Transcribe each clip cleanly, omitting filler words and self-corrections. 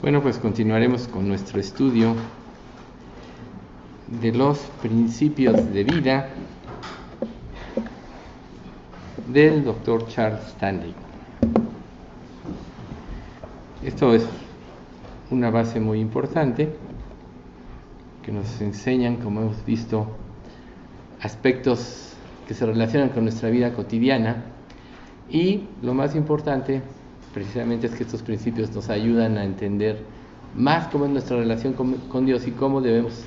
Bueno, pues continuaremos con nuestro estudio de los principios de vida del Dr. Charles Stanley. Esto es una base muy importante que nos enseñan, como hemos visto, aspectos que se relacionan con nuestra vida cotidiana, y lo más importante precisamente es que estos principios nos ayudan a entender más cómo es nuestra relación con Dios y cómo debemos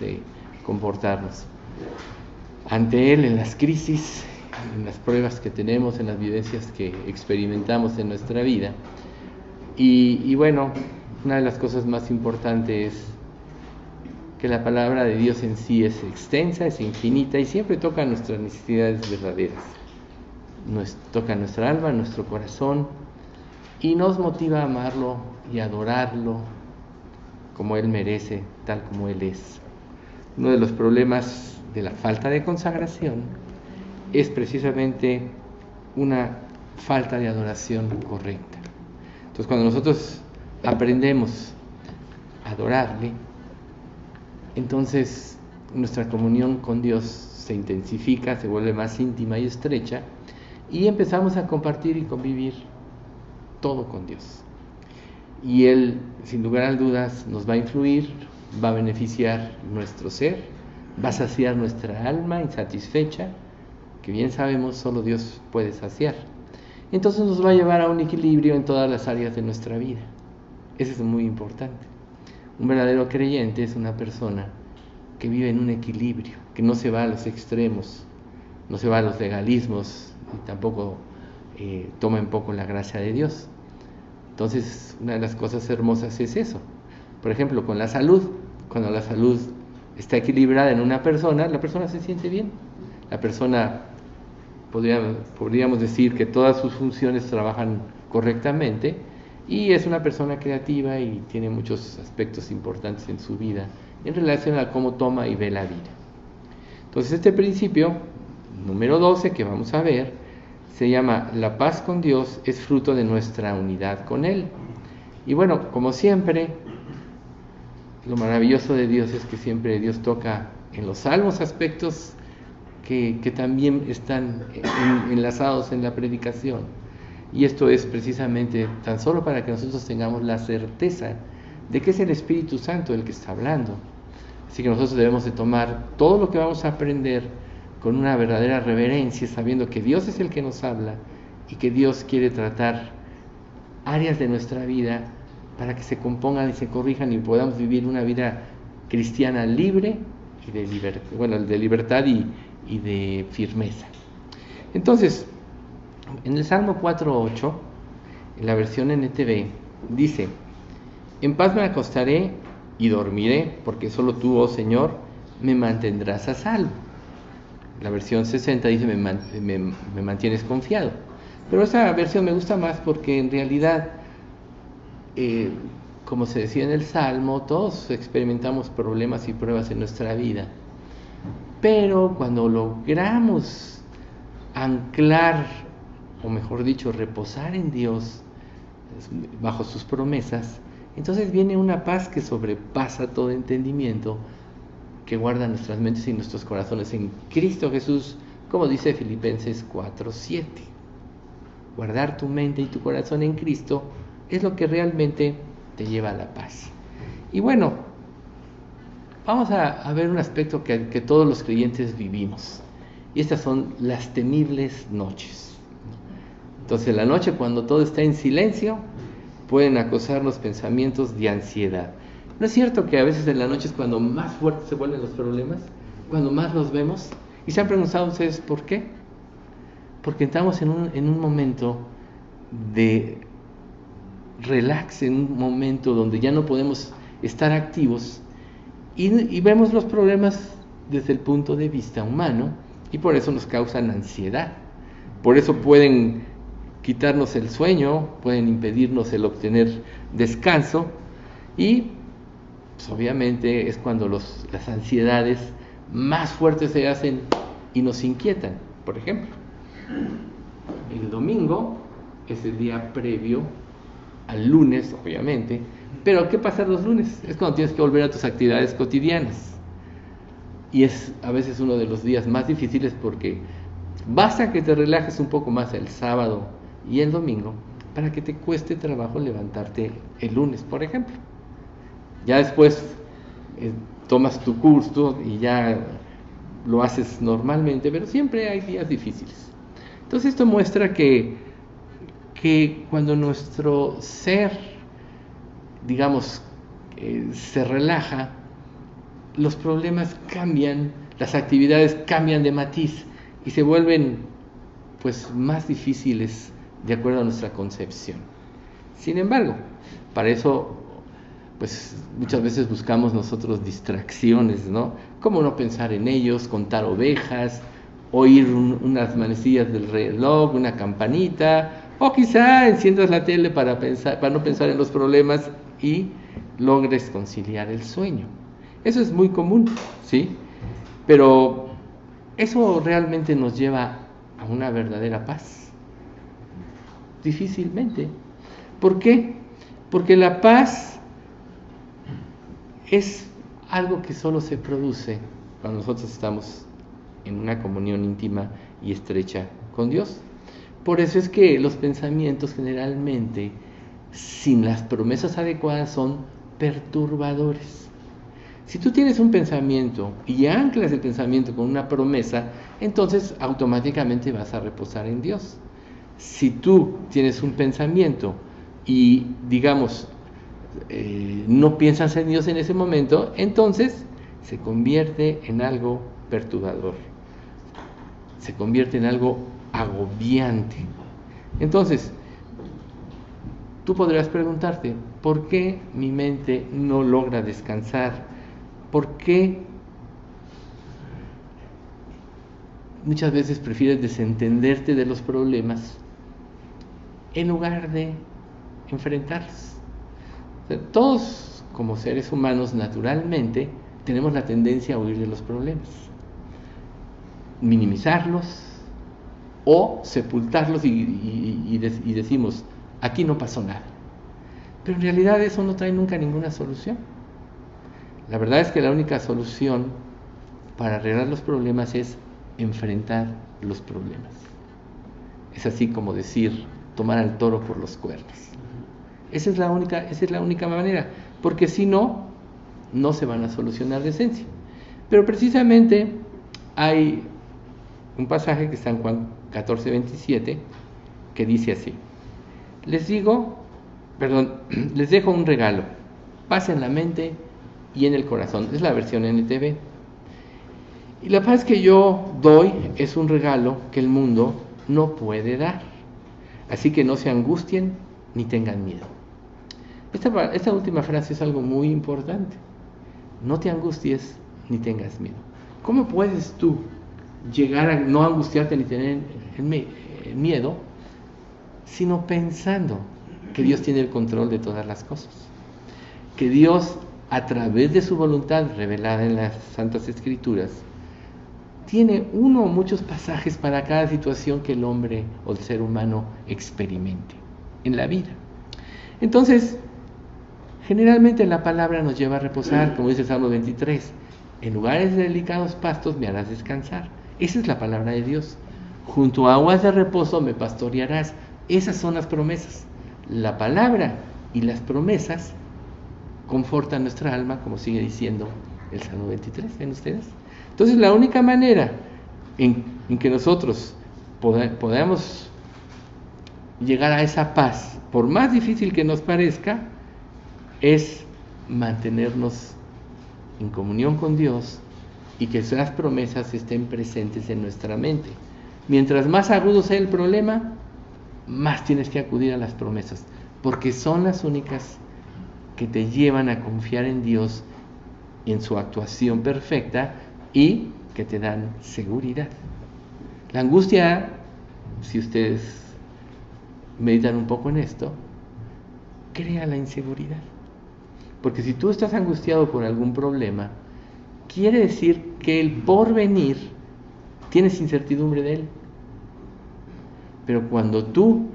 comportarnos ante Él en las crisis, en las pruebas que tenemos, en las vivencias que experimentamos en nuestra vida. Y bueno, una de las cosas más importantes es que la palabra de Dios en sí es extensa, es infinita y siempre toca nuestras necesidades verdaderas. Toca nuestra alma, nuestro corazón, y nos motiva a amarlo y adorarlo como Él merece, tal como Él es. Uno de los problemas de la falta de consagración es precisamente una falta de adoración correcta. Entonces, cuando nosotros aprendemos a adorarle, entonces nuestra comunión con Dios se intensifica, se vuelve más íntima y estrecha, y empezamos a compartir y convivir todo con Dios. Y Él, sin lugar a dudas, nos va a influir, va a beneficiar nuestro ser, va a saciar nuestra alma insatisfecha, que bien sabemos solo Dios puede saciar. Entonces nos va a llevar a un equilibrio en todas las áreas de nuestra vida. Eso es muy importante. Un verdadero creyente es una persona que vive en un equilibrio, que no se va a los extremos, no se va a los legalismos y tampoco toma en poco la gracia de Dios. Entonces, una de las cosas hermosas es eso. Por ejemplo, con la salud. Cuando la salud está equilibrada en una persona, la persona se siente bien. La persona, podríamos decir que todas sus funciones trabajan correctamente, y es una persona creativa y tiene muchos aspectos importantes en su vida en relación a cómo toma y ve la vida. Entonces, este principio número 12 que vamos a ver se llama: la paz con Dios es fruto de nuestra unidad con Él. Y bueno, como siempre, lo maravilloso de Dios es que siempre Dios toca en los salmos aspectos que también están enlazados en la predicación. Y esto es precisamente tan solo para que nosotros tengamos la certeza de que es el Espíritu Santo el que está hablando. Así que nosotros debemos de tomar todo lo que vamos a aprender con una verdadera reverencia, sabiendo que Dios es el que nos habla y que Dios quiere tratar áreas de nuestra vida para que se compongan y se corrijan y podamos vivir una vida cristiana libre y de libertad y de firmeza. Entonces, en el Salmo 4.8, en la versión NTV, dice: en paz me acostaré y dormiré, porque solo tú, oh Señor, me mantendrás a salvo. La versión 60 dice: me mantienes confiado. Pero esa versión me gusta más porque en realidad, como se decía en el Salmo, todos experimentamos problemas y pruebas en nuestra vida. Pero cuando logramos anclar, o mejor dicho, reposar en Dios, bajo sus promesas, entonces viene una paz que sobrepasa todo entendimiento, que guarda nuestras mentes y nuestros corazones en Cristo Jesús, como dice Filipenses 4.7. Guardar tu mente y tu corazón en Cristo es lo que realmente te lleva a la paz. Y bueno, vamos a ver un aspecto que todos los creyentes vivimos, y estas son las temibles noches. Entonces, la noche, cuando todo está en silencio, pueden acosarnos pensamientos de ansiedad. ¿No es cierto que a veces en la noche es cuando más fuertes se vuelven los problemas? Cuando más los vemos. ¿Y se han preguntado ustedes por qué? Porque estamos en un momento de relax, en un momento donde ya no podemos estar activos, y vemos los problemas desde el punto de vista humano, y por eso nos causan ansiedad. Por eso pueden quitarnos el sueño, pueden impedirnos el obtener descanso, y pues obviamente es cuando las ansiedades más fuertes se hacen y nos inquietan. Por ejemplo, el domingo es el día previo al lunes, obviamente, Pero ¿qué pasa los lunes? Es cuando tienes que volver a tus actividades cotidianas. Y es a veces uno de los días más difíciles porque basta que te relajes un poco más el sábado y el domingo para que te cueste trabajo levantarte el lunes, por ejemplo. Ya después tomas tu curso y ya lo haces normalmente, pero siempre hay días difíciles. Entonces esto muestra que cuando nuestro ser, digamos, se relaja, los problemas cambian, las actividades cambian de matiz y se vuelven pues más difíciles de acuerdo a nuestra concepción. Sin embargo, para eso pues muchas veces buscamos nosotros distracciones, ¿no? Como no pensar en ellos, contar ovejas, oír unas manecillas del reloj, una campanita, o quizá enciendas la tele para no pensar en los problemas y logres conciliar el sueño. Eso es muy común, ¿sí? Pero ¿eso realmente nos lleva a una verdadera paz? Difícilmente. ¿Por qué? Porque la paz es algo que solo se produce cuando nosotros estamos en una comunión íntima y estrecha con Dios. Por eso es que los pensamientos generalmente, sin las promesas adecuadas, son perturbadores. Si tú tienes un pensamiento y anclas el pensamiento con una promesa, entonces automáticamente vas a reposar en Dios. Si tú tienes un pensamiento y, digamos, no piensas en Dios en ese momento, entonces se convierte en algo perturbador, se convierte en algo agobiante. Entonces, tú podrás preguntarte, ¿por qué mi mente no logra descansar? ¿Por qué muchas veces prefieres desentenderte de los problemas en lugar de enfrentarlos? O sea, todos, como seres humanos, naturalmente tenemos la tendencia a huir de los problemas, minimizarlos o sepultarlos y decimos, aquí no pasó nada. Pero en realidad eso no trae nunca ninguna solución. La verdad es que la única solución para arreglar los problemas es enfrentar los problemas. Es así como decir, tomar al toro por los cuernos. Esa es la única manera, porque si no, no se van a solucionar de esencia. Pero precisamente hay un pasaje que está en Juan 14:27 que dice así: les dejo un regalo, paz en la mente y en el corazón. Es la versión NTV. Y la paz que yo doy es un regalo que el mundo no puede dar. Así que no se angustien ni tengan miedo. Esta última frase es algo muy importante. No te angusties ni tengas miedo. ¿Cómo puedes tú llegar a no angustiarte ni tener miedo, sino pensando que Dios tiene el control de todas las cosas? Que Dios, a través de su voluntad revelada en las Santas Escrituras, tiene uno o muchos pasajes para cada situación que el hombre o el ser humano experimente en la vida. Entonces, generalmente la palabra nos lleva a reposar, como dice el Salmo 23, en lugares de delicados pastos me harás descansar. Esa es la palabra de Dios. Junto a aguas de reposo me pastorearás. Esas son las promesas. La palabra y las promesas confortan nuestra alma, como sigue diciendo el Salmo 23, ¿ven ustedes? Entonces la única manera en que nosotros podamos llegar a esa paz, por más difícil que nos parezca, es mantenernos en comunión con Dios y que esas promesas estén presentes en nuestra mente. Mientras más agudo sea el problema, más tienes que acudir a las promesas, porque son las únicas que te llevan a confiar en Dios, en su actuación perfecta, y que te dan seguridad. La angustia, si ustedes meditan un poco en esto, crea la inseguridad. Porque si tú estás angustiado por algún problema, quiere decir que el porvenir tienes incertidumbre de él. Pero cuando tú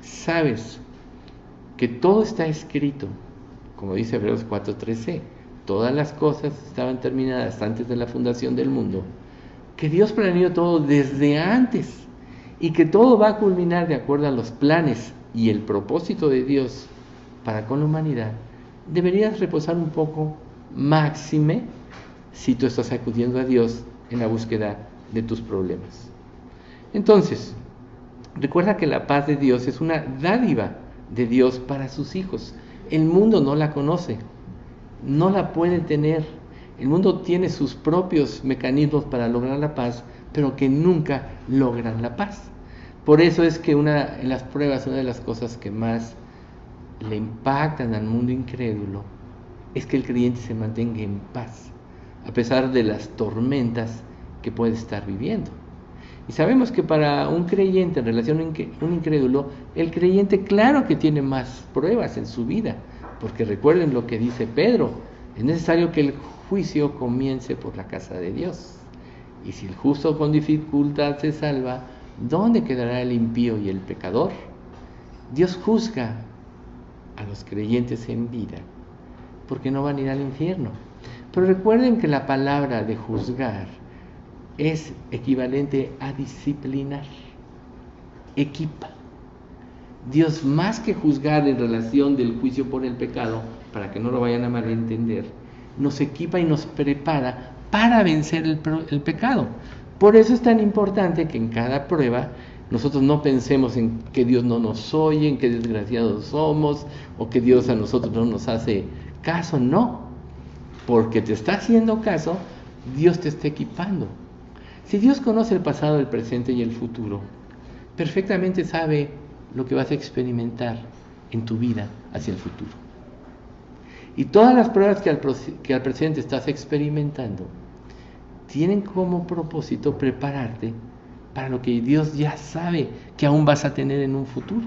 sabes que todo está escrito como dice Hebreos 4:13, todas las cosas estaban terminadas antes de la fundación del mundo, que Dios planeó todo desde antes y que todo va a culminar de acuerdo a los planes y el propósito de Dios para con la humanidad, deberías reposar un poco, máxime si tú estás acudiendo a Dios en la búsqueda de tus problemas. Entonces, recuerda que la paz de Dios es una dádiva de Dios para sus hijos. El mundo no la conoce, no la puede tener. El mundo tiene sus propios mecanismos para lograr la paz, pero que nunca logran la paz. Por eso es que en las pruebas, una de las cosas que más le impactan al mundo incrédulo es que el creyente se mantenga en paz, a pesar de las tormentas que puede estar viviendo. Y sabemos que para un creyente en relación a un incrédulo, el creyente claro que tiene más pruebas en su vida, porque recuerden lo que dice Pedro, es necesario que el juicio comience por la casa de Dios. Y si el justo con dificultad se salva, ¿dónde quedará el impío y el pecador? Dios juzga a los creyentes en vida, porque no van a ir al infierno. Pero recuerden que la palabra de juzgar es equivalente a disciplinar, equipa. Dios, más que juzgar en relación del juicio por el pecado, para que no lo vayan a malentender, nos equipa y nos prepara para vencer el pecado. Por eso es tan importante que en cada prueba nosotros no pensemos en que Dios no nos oye, en que desgraciados somos, o que Dios a nosotros no nos hace caso. No, porque te está haciendo caso, Dios te está equipando. Si Dios conoce el pasado, el presente y el futuro, perfectamente sabe lo que vas a experimentar en tu vida hacia el futuro. Y todas las pruebas que al presente estás experimentando tienen como propósito prepararte para lo que Dios ya sabe que aún vas a tener en un futuro.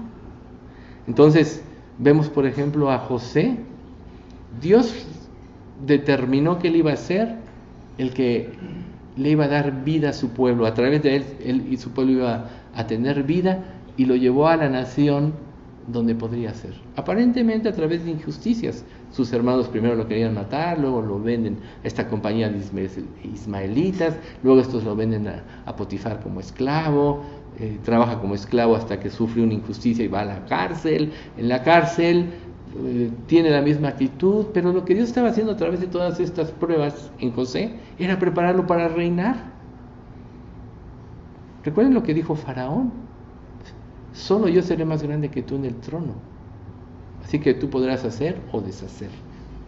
Entonces, vemos por ejemplo a José. Dios determinó que él iba a ser el que le iba a dar vida a su pueblo. A través de él y su pueblo iba a tener vida, y lo llevó a la nación donde podría ser. Aparentemente a través de injusticias. Sus hermanos primero lo querían matar, luego lo venden a esta compañía de ismaelitas, luego estos lo venden a Potifar como esclavo, trabaja como esclavo hasta que sufre una injusticia y va a la cárcel. En la cárcel tiene la misma actitud, pero lo que Dios estaba haciendo a través de todas estas pruebas en José era prepararlo para reinar. Recuerden lo que dijo Faraón: solo yo seré más grande que tú en el trono, así que tú podrás hacer o deshacer.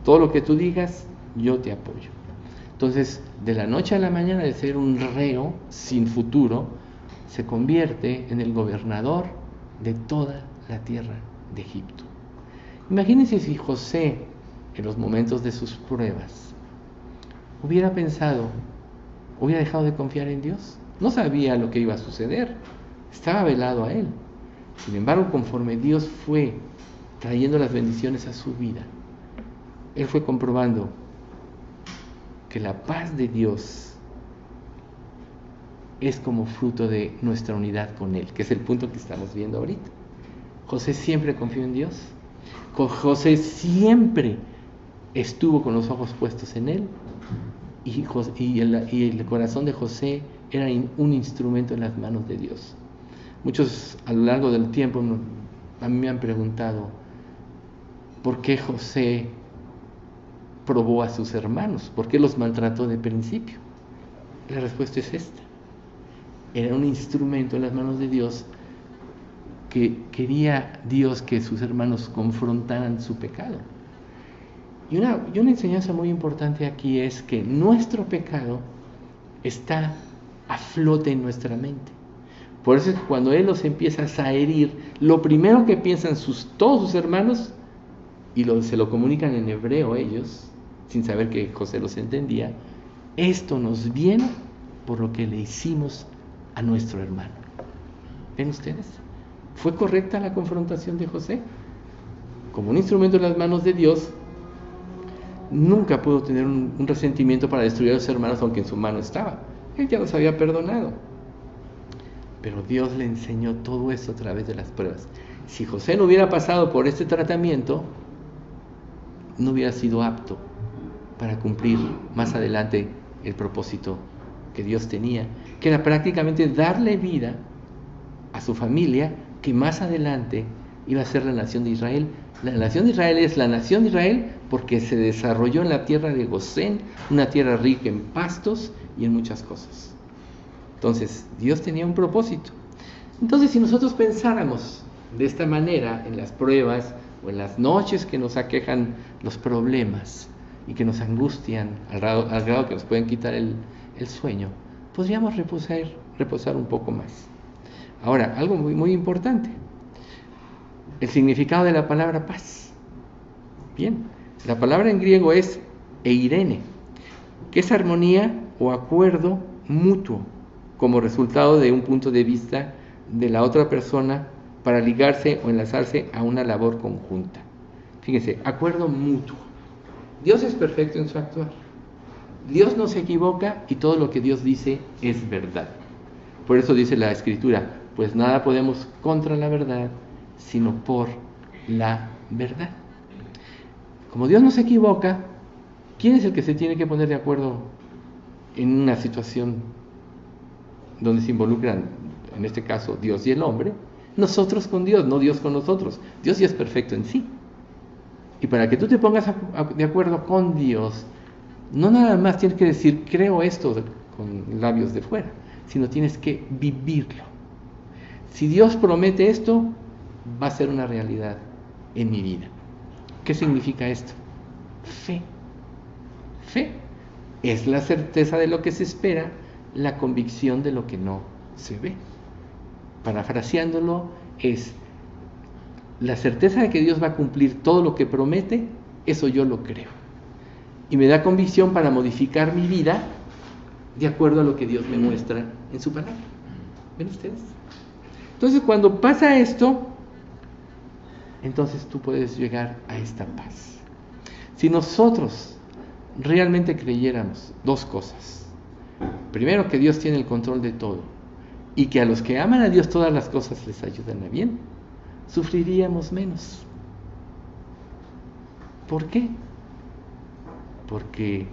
Todo lo que tú digas, yo te apoyo. Entonces, de la noche a la mañana, de ser un reo sin futuro, se convierte en el gobernador de toda la tierra de Egipto. Imagínense si José, en los momentos de sus pruebas, hubiera pensado, hubiera dejado de confiar en Dios. No sabía lo que iba a suceder, estaba velado a él. Sin embargo, conforme Dios fue trayendo las bendiciones a su vida, él fue comprobando que la paz de Dios es como fruto de nuestra unidad con Él, que es el punto que estamos viendo ahorita. José siempre confió en Dios. José siempre estuvo con los ojos puestos en Él, y el corazón de José era un instrumento en las manos de Dios. Muchos a lo largo del tiempo a mí me han preguntado ¿por qué José probó a sus hermanos? ¿Por qué los maltrató de principio? La respuesta es esta: era un instrumento en las manos de Dios, que quería Dios que sus hermanos confrontaran su pecado. Y una enseñanza muy importante aquí es que nuestro pecado está a flote en nuestra mente. Por eso es que cuando Él los empieza a herir, lo primero que piensan todos sus hermanos, y se lo comunican en hebreo ellos, sin saber que José los entendía: esto nos viene por lo que le hicimos a nuestro hermano. ¿Ven ustedes? ¿Fue correcta la confrontación de José? Como un instrumento en las manos de Dios, nunca pudo tener un resentimiento para destruir a sus hermanos, aunque en su mano estaba. Él ya los había perdonado. Pero Dios le enseñó todo eso a través de las pruebas. Si José no hubiera pasado por este tratamiento, no hubiera sido apto para cumplir más adelante el propósito que Dios tenía, que era prácticamente darle vida a su familia, que más adelante iba a ser la nación de Israel. La nación de Israel es la nación de Israel porque se desarrolló en la tierra de Gosén, una tierra rica en pastos y en muchas cosas. Entonces, Dios tenía un propósito. Entonces, si nosotros pensáramos de esta manera en las pruebas o en las noches que nos aquejan los problemas y que nos angustian al grado que nos pueden quitar el sueño, podríamos reposar un poco más. Ahora, algo muy, muy importante, el significado de la palabra paz. Bien, la palabra en griego es eirene, que es armonía o acuerdo mutuo como resultado de un punto de vista de la otra persona para ligarse o enlazarse a una labor conjunta. Fíjense, acuerdo mutuo. Dios es perfecto en su actuar. Dios no se equivoca y todo lo que Dios dice es verdad. Por eso dice la Escritura, pues nada podemos contra la verdad, sino por la verdad. Como Dios no se equivoca, ¿quién es el que se tiene que poner de acuerdo en una situación donde se involucran, en este caso, Dios y el hombre? Nosotros con Dios, no Dios con nosotros. Dios ya es perfecto en sí. Y para que tú te pongas de acuerdo con Dios, no nada más tienes que decir, creo esto con labios de fuera, sino tienes que vivirlo. Si Dios promete esto, va a ser una realidad en mi vida. ¿Qué significa esto? Fe. Fe es la certeza de lo que se espera, la convicción de lo que no se ve. Parafraseándolo, es la certeza de que Dios va a cumplir todo lo que promete, eso yo lo creo. Y me da convicción para modificar mi vida de acuerdo a lo que Dios me muestra en su palabra. ¿Ven ustedes? Entonces, cuando pasa esto, entonces tú puedes llegar a esta paz. Si nosotros realmente creyéramos dos cosas. Primero, que Dios tiene el control de todo y que a los que aman a Dios todas las cosas les ayudan a bien, sufriríamos menos. ¿Por qué? Porque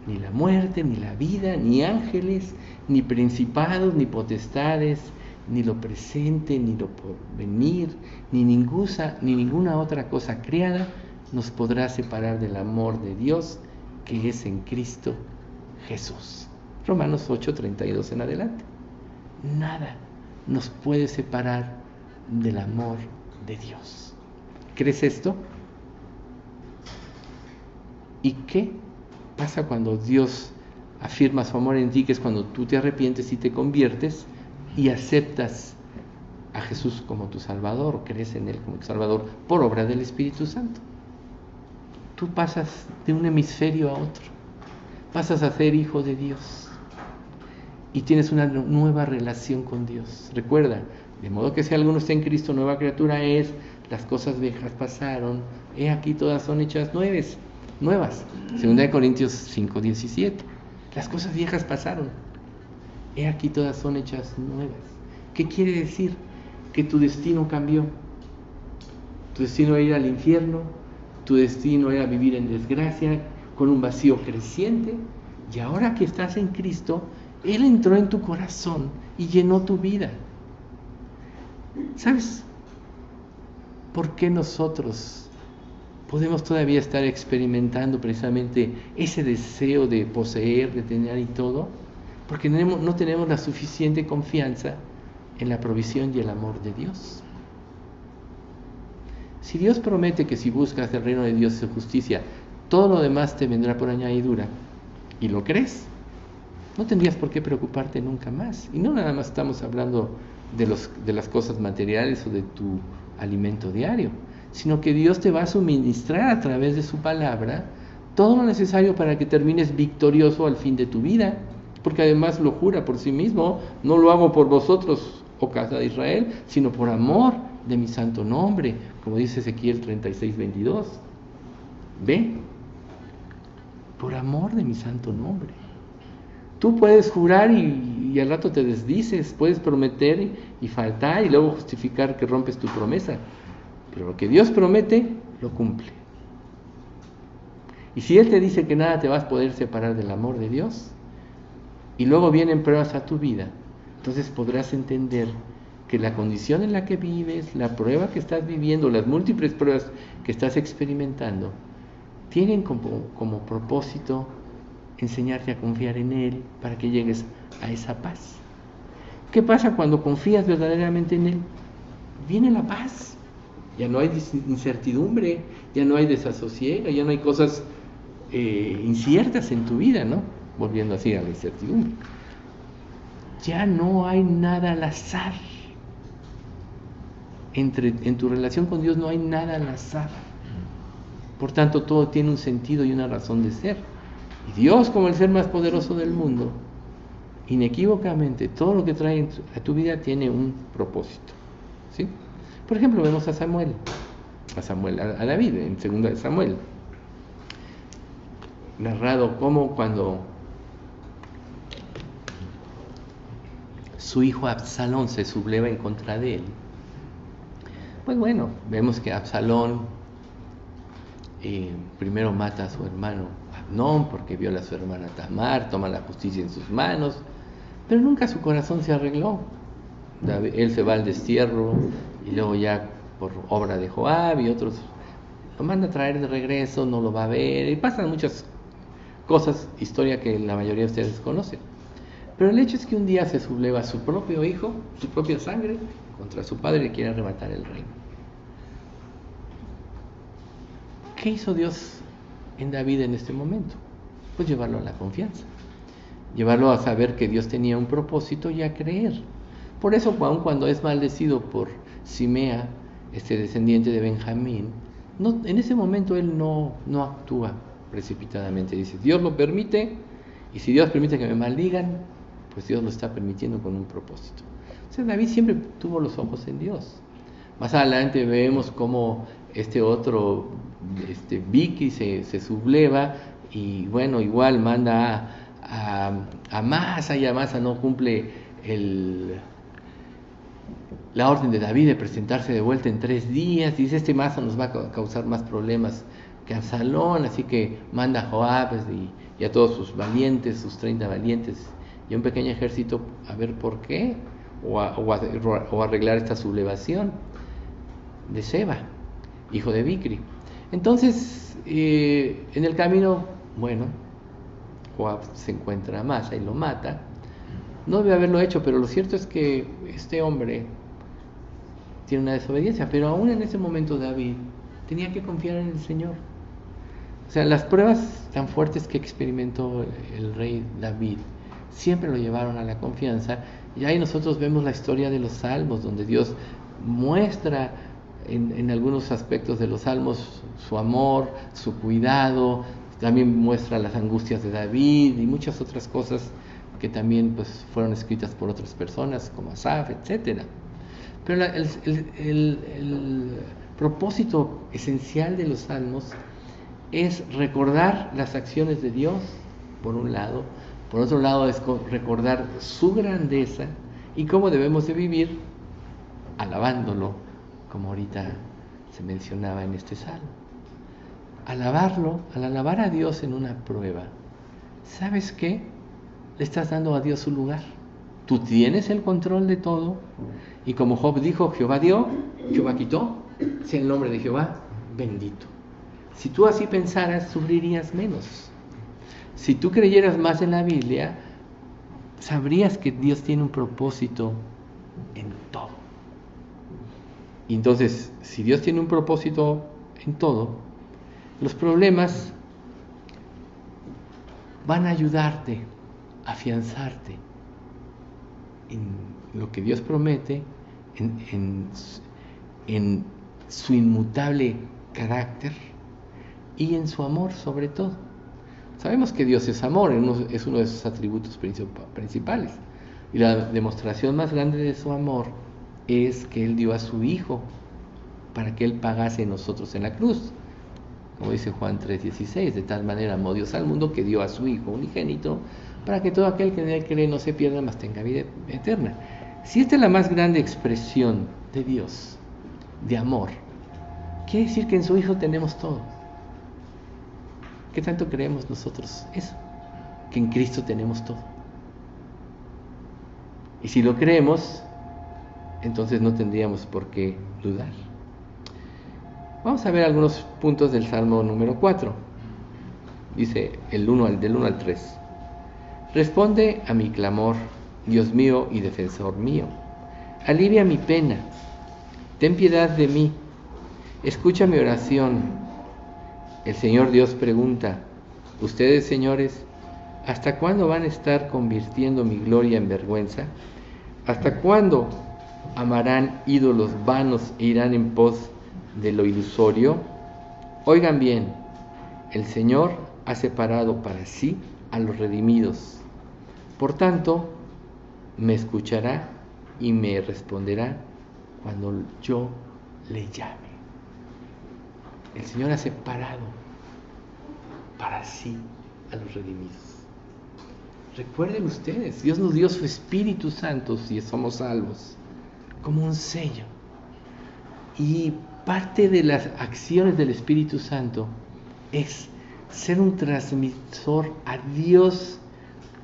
ni la muerte, ni la vida, ni ángeles, ni principados, ni potestades, ni lo presente, ni lo porvenir, ni ninguna otra cosa creada nos podrá separar del amor de Dios que es en Cristo Jesús. Romanos 8:32 en adelante. Nada nos puede separar del amor de Dios. ¿Crees esto? ¿Y qué pasa cuando Dios afirma su amor en ti? Que es cuando tú te arrepientes y te conviertes y aceptas a Jesús como tu Salvador, o crees en Él como tu Salvador por obra del Espíritu Santo. Tú pasas de un hemisferio a otro, pasas a ser hijo de Dios y tienes una nueva relación con Dios. Recuerda, de modo que si alguno está en Cristo, nueva criatura es, las cosas viejas pasaron, he aquí todas son hechas nuevas. 2 Corintios 5:17. Las cosas viejas pasaron, he aquí todas son hechas nuevas. ¿Qué quiere decir? Que tu destino cambió. Tu destino era ir al infierno, tu destino era vivir en desgracia, con un vacío creciente, y ahora que estás en Cristo, Él entró en tu corazón y llenó tu vida. ¿Sabes por qué nosotros podemos todavía estar experimentando precisamente ese deseo de poseer, de tener y todo? Porque no tenemos la suficiente confianza en la provisión y el amor de Dios. Si Dios promete que si buscas el reino de Dios y su justicia, todo lo demás te vendrá por añadidura, y lo crees, no tendrías por qué preocuparte nunca más. Y no nada más estamos hablando de las cosas materiales o de tu alimento diario, sino que Dios te va a suministrar a través de su palabra todo lo necesario para que termines victorioso al fin de tu vida, porque además lo jura por sí mismo: no lo hago por vosotros, oh casa de Israel, sino por amor de mi santo nombre, como dice Ezequiel 36:22. Ve, por amor de mi santo nombre. Tú puedes jurar y al rato te desdices, puedes prometer y faltar y luego justificar que rompes tu promesa, pero lo que Dios promete, lo cumple. Y si Él te dice que nada te vas a poder separar del amor de Dios, y luego vienen pruebas a tu vida, entonces podrás entender que la condición en la que vives, la prueba que estás viviendo, las múltiples pruebas que estás experimentando, tienen como propósito enseñarte a confiar en Él para que llegues a esa paz. ¿Qué pasa cuando confías verdaderamente en Él? Viene la paz. Ya no hay incertidumbre, ya no hay desasosiego, ya no hay cosas inciertas en tu vida, ¿no? Volviendo así a la incertidumbre. Ya no hay nada al azar. En tu relación con Dios no hay nada al azar. Por tanto, todo tiene un sentido y una razón de ser. Y Dios, como el ser más poderoso del mundo, inequívocamente, todo lo que trae a tu vida tiene un propósito, ¿sí? Por ejemplo, vemos a David, en 2 Samuel, narrado como cuando su hijo Absalón se subleva en contra de él. Pues bueno, vemos que Absalón primero mata a su hermano Amnón porque viola a su hermana Tamar, toma la justicia en sus manos, pero nunca su corazón se arregló. Él se va al destierro y luego ya por obra de Joab y otros lo manda a traer de regreso, no lo va a ver, y pasan muchas cosas, historia que la mayoría de ustedes conocen. Pero el hecho es que un día se subleva a su propio hijo, su propia sangre, contra su padre y quiere arrebatar el reino. ¿Qué hizo Dios en David en este momento? Pues llevarlo a la confianza, llevarlo a saber que Dios tenía un propósito y a creer. Por eso, aun cuando es maldecido por Simea, este descendiente de Benjamín, en ese momento él no actúa precipitadamente. Dice, Dios lo permite, y si Dios permite que me maldigan, pues Dios lo está permitiendo con un propósito. O sea, David siempre tuvo los ojos en Dios. Más adelante vemos cómo Vicky se subleva y bueno, igual manda a Amasa, y Amasa no cumple la orden de David de presentarse de vuelta en 3 días. Dice, este Amasa nos va a causar más problemas que Absalón, así que manda a Joab y a todos sus valientes, sus 30 valientes y un pequeño ejército a ver por qué, o arreglar esta sublevación de Seba, hijo de Bicri. Entonces, en el camino, bueno, Joab se encuentra a Amasa y lo mata. No debe haberlo hecho, pero lo cierto es que este hombre tiene una desobediencia, pero aún en ese momento David tenía que confiar en el Señor. O sea, las pruebas tan fuertes que experimentó el rey David siempre lo llevaron a la confianza, y ahí nosotros vemos la historia de los salmos, donde Dios muestra en algunos aspectos de los salmos su amor, su cuidado, también muestra las angustias de David y muchas otras cosas que también pues fueron escritas por otras personas como Asaf, etcétera. Pero el propósito esencial de los salmos es recordar las acciones de Dios, por un lado. Por otro lado, es recordar su grandeza y cómo debemos de vivir alabándolo, como ahorita se mencionaba en este salmo. Alabarlo, al alabar a Dios en una prueba, ¿sabes qué? Le estás dando a Dios su lugar. Tú tienes el control de todo, y como Job dijo, Jehová dio, Jehová quitó, sea el nombre de Jehová bendito. Si tú así pensaras, sufrirías menos. Si tú creyeras más en la Biblia, sabrías que Dios tiene un propósito en todo. Y entonces, si Dios tiene un propósito en todo, los problemas van a ayudarte a afianzarte en lo que Dios promete, en su inmutable carácter y en su amor sobre todo. Sabemos que Dios es amor, es uno de sus atributos principales. Y la demostración más grande de su amor es que Él dio a su Hijo para que Él pagase en nosotros en la cruz. Como dice Juan 3:16, de tal manera amó Dios al mundo que dio a su Hijo unigénito para que todo aquel que en Él cree no se pierda, mas tenga vida eterna. Si esta es la más grande expresión de Dios, de amor, quiere decir que en su Hijo tenemos todo. ¿Qué tanto creemos nosotros eso? Que en Cristo tenemos todo. Y si lo creemos, entonces no tendríamos por qué dudar. Vamos a ver algunos puntos del Salmo número 4. Dice del 1 al 3. Responde a mi clamor, Dios mío y defensor mío. Alivia mi pena. Ten piedad de mí. Escucha mi oración. El Señor Dios pregunta: ¿ustedes, señores, hasta cuándo van a estar convirtiendo mi gloria en vergüenza? ¿Hasta cuándo amarán ídolos vanos e irán en pos de lo ilusorio? Oigan bien, el Señor ha separado para sí a los redimidos. Por tanto, me escuchará y me responderá cuando yo le llame. El Señor ha separado para sí a los redimidos. Recuerden ustedes, Dios nos dio su Espíritu Santo si somos salvos, como un sello. Y parte de las acciones del Espíritu Santo es ser un transmisor a Dios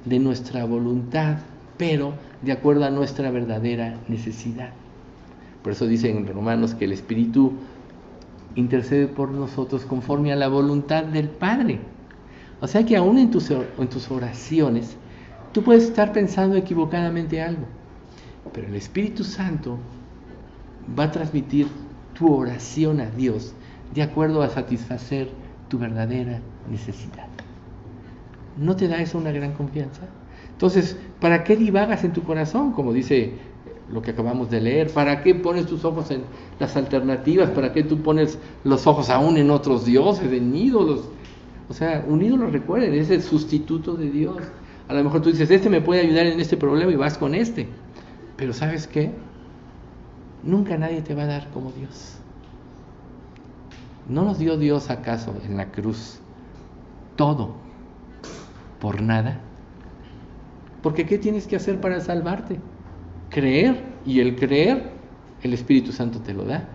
de nuestra voluntad, pero de acuerdo a nuestra verdadera necesidad. Por eso dice en Romanos que el Espíritu intercede por nosotros conforme a la voluntad del Padre. O sea que aún en tus oraciones tú puedes estar pensando equivocadamente algo, pero el Espíritu Santo va a transmitir tu oración a Dios de acuerdo a satisfacer tu verdadera necesidad. ¿No te da eso una gran confianza? Entonces, ¿para qué divagas en tu corazón? Como dice lo que acabamos de leer. ¿Para qué pones tus ojos en las alternativas? ¿Para qué tú pones los ojos aún en otros dioses, en ídolos? O sea, un ídolo, recuerden, es el sustituto de Dios. A lo mejor tú dices, este me puede ayudar en este problema y vas con este. Pero ¿sabes qué? Nunca nadie te va a dar como Dios. ¿No nos dio Dios acaso en la cruz todo por nada? Porque ¿qué tienes que hacer para salvarte? Creer, y el creer, el Espíritu Santo te lo da.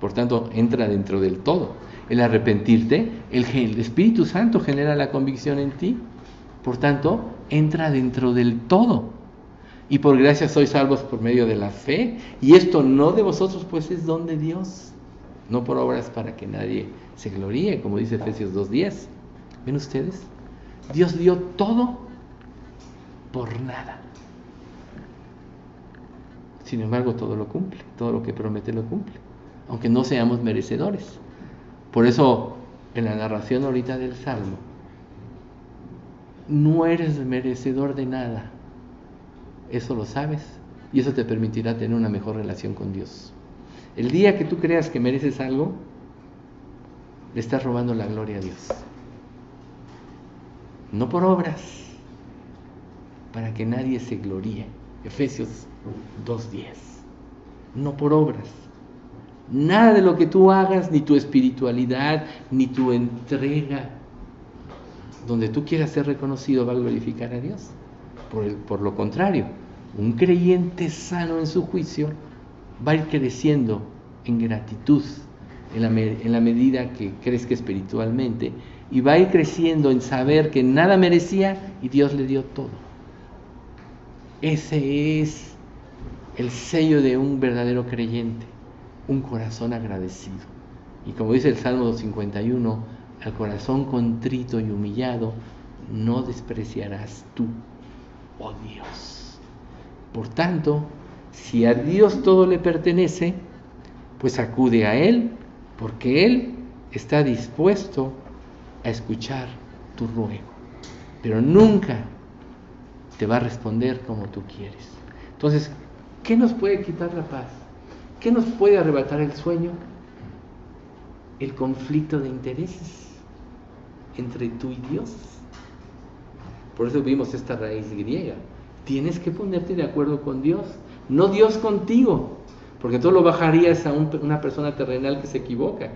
Por tanto, entra dentro del todo. El arrepentirte, el Espíritu Santo genera la convicción en ti. Por tanto, entra dentro del todo. Y por gracia sois salvos por medio de la fe. Y esto no de vosotros, pues es don de Dios. No por obras para que nadie se gloríe, como dice Efesios 2:10. ¿Ven ustedes? Dios dio todo por nada. Sin embargo, todo lo cumple. Todo lo que promete lo cumple. Aunque no seamos merecedores. Por eso, en la narración ahorita del Salmo, no eres merecedor de nada. Eso lo sabes y eso te permitirá tener una mejor relación con Dios. El día que tú creas que mereces algo, le estás robando la gloria a Dios. No por obras, para que nadie se gloríe. Efesios 2:10. No por obras. Nada de lo que tú hagas, ni tu espiritualidad, ni tu entrega, donde tú quieras ser reconocido, va a glorificar a Dios. Por lo contrario, un creyente sano en su juicio va a ir creciendo en gratitud en la medida que crezca espiritualmente, y va a ir creciendo en saber que nada merecía y Dios le dio todo. Ese es el sello de un verdadero creyente, un corazón agradecido. Y como dice el Salmo 51, al corazón contrito y humillado no despreciarás tú, oh Dios. Por tanto, si a Dios todo le pertenece, pues acude a Él, porque Él está dispuesto a escuchar tu ruego. Pero nunca te va a responder como tú quieres. Entonces, ¿qué nos puede quitar la paz? ¿Qué nos puede arrebatar el sueño? El conflicto de intereses entre tú y Dios. Por eso vimos esta raíz griega. Tienes que ponerte de acuerdo con Dios, no Dios contigo, porque tú lo bajarías a una persona terrenal que se equivoca,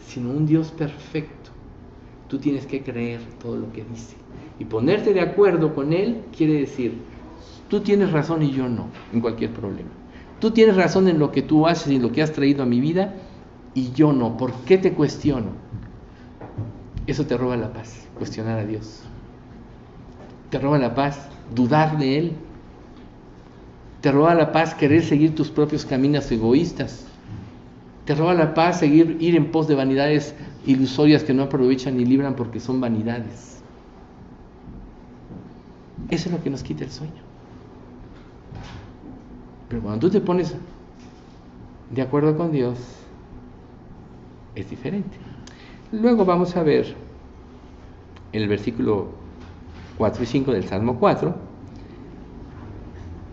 sino un Dios perfecto. Tú tienes que creer todo lo que dice y ponerte de acuerdo con Él. Quiere decir, tú tienes razón y yo no, en cualquier problema. Tú tienes razón en lo que tú haces y lo que has traído a mi vida, y yo no. ¿Por qué te cuestiono? Eso te roba la paz, cuestionar a Dios. Te roba la paz dudar de Él. Te roba la paz querer seguir tus propios caminos egoístas. Te roba la paz ir en pos de vanidades ilusorias que no aprovechan ni libran porque son vanidades. Eso es lo que nos quita el sueño. Pero cuando tú te pones de acuerdo con Dios, es diferente. Luego vamos a ver el versículo 4 y 5 del Salmo 4.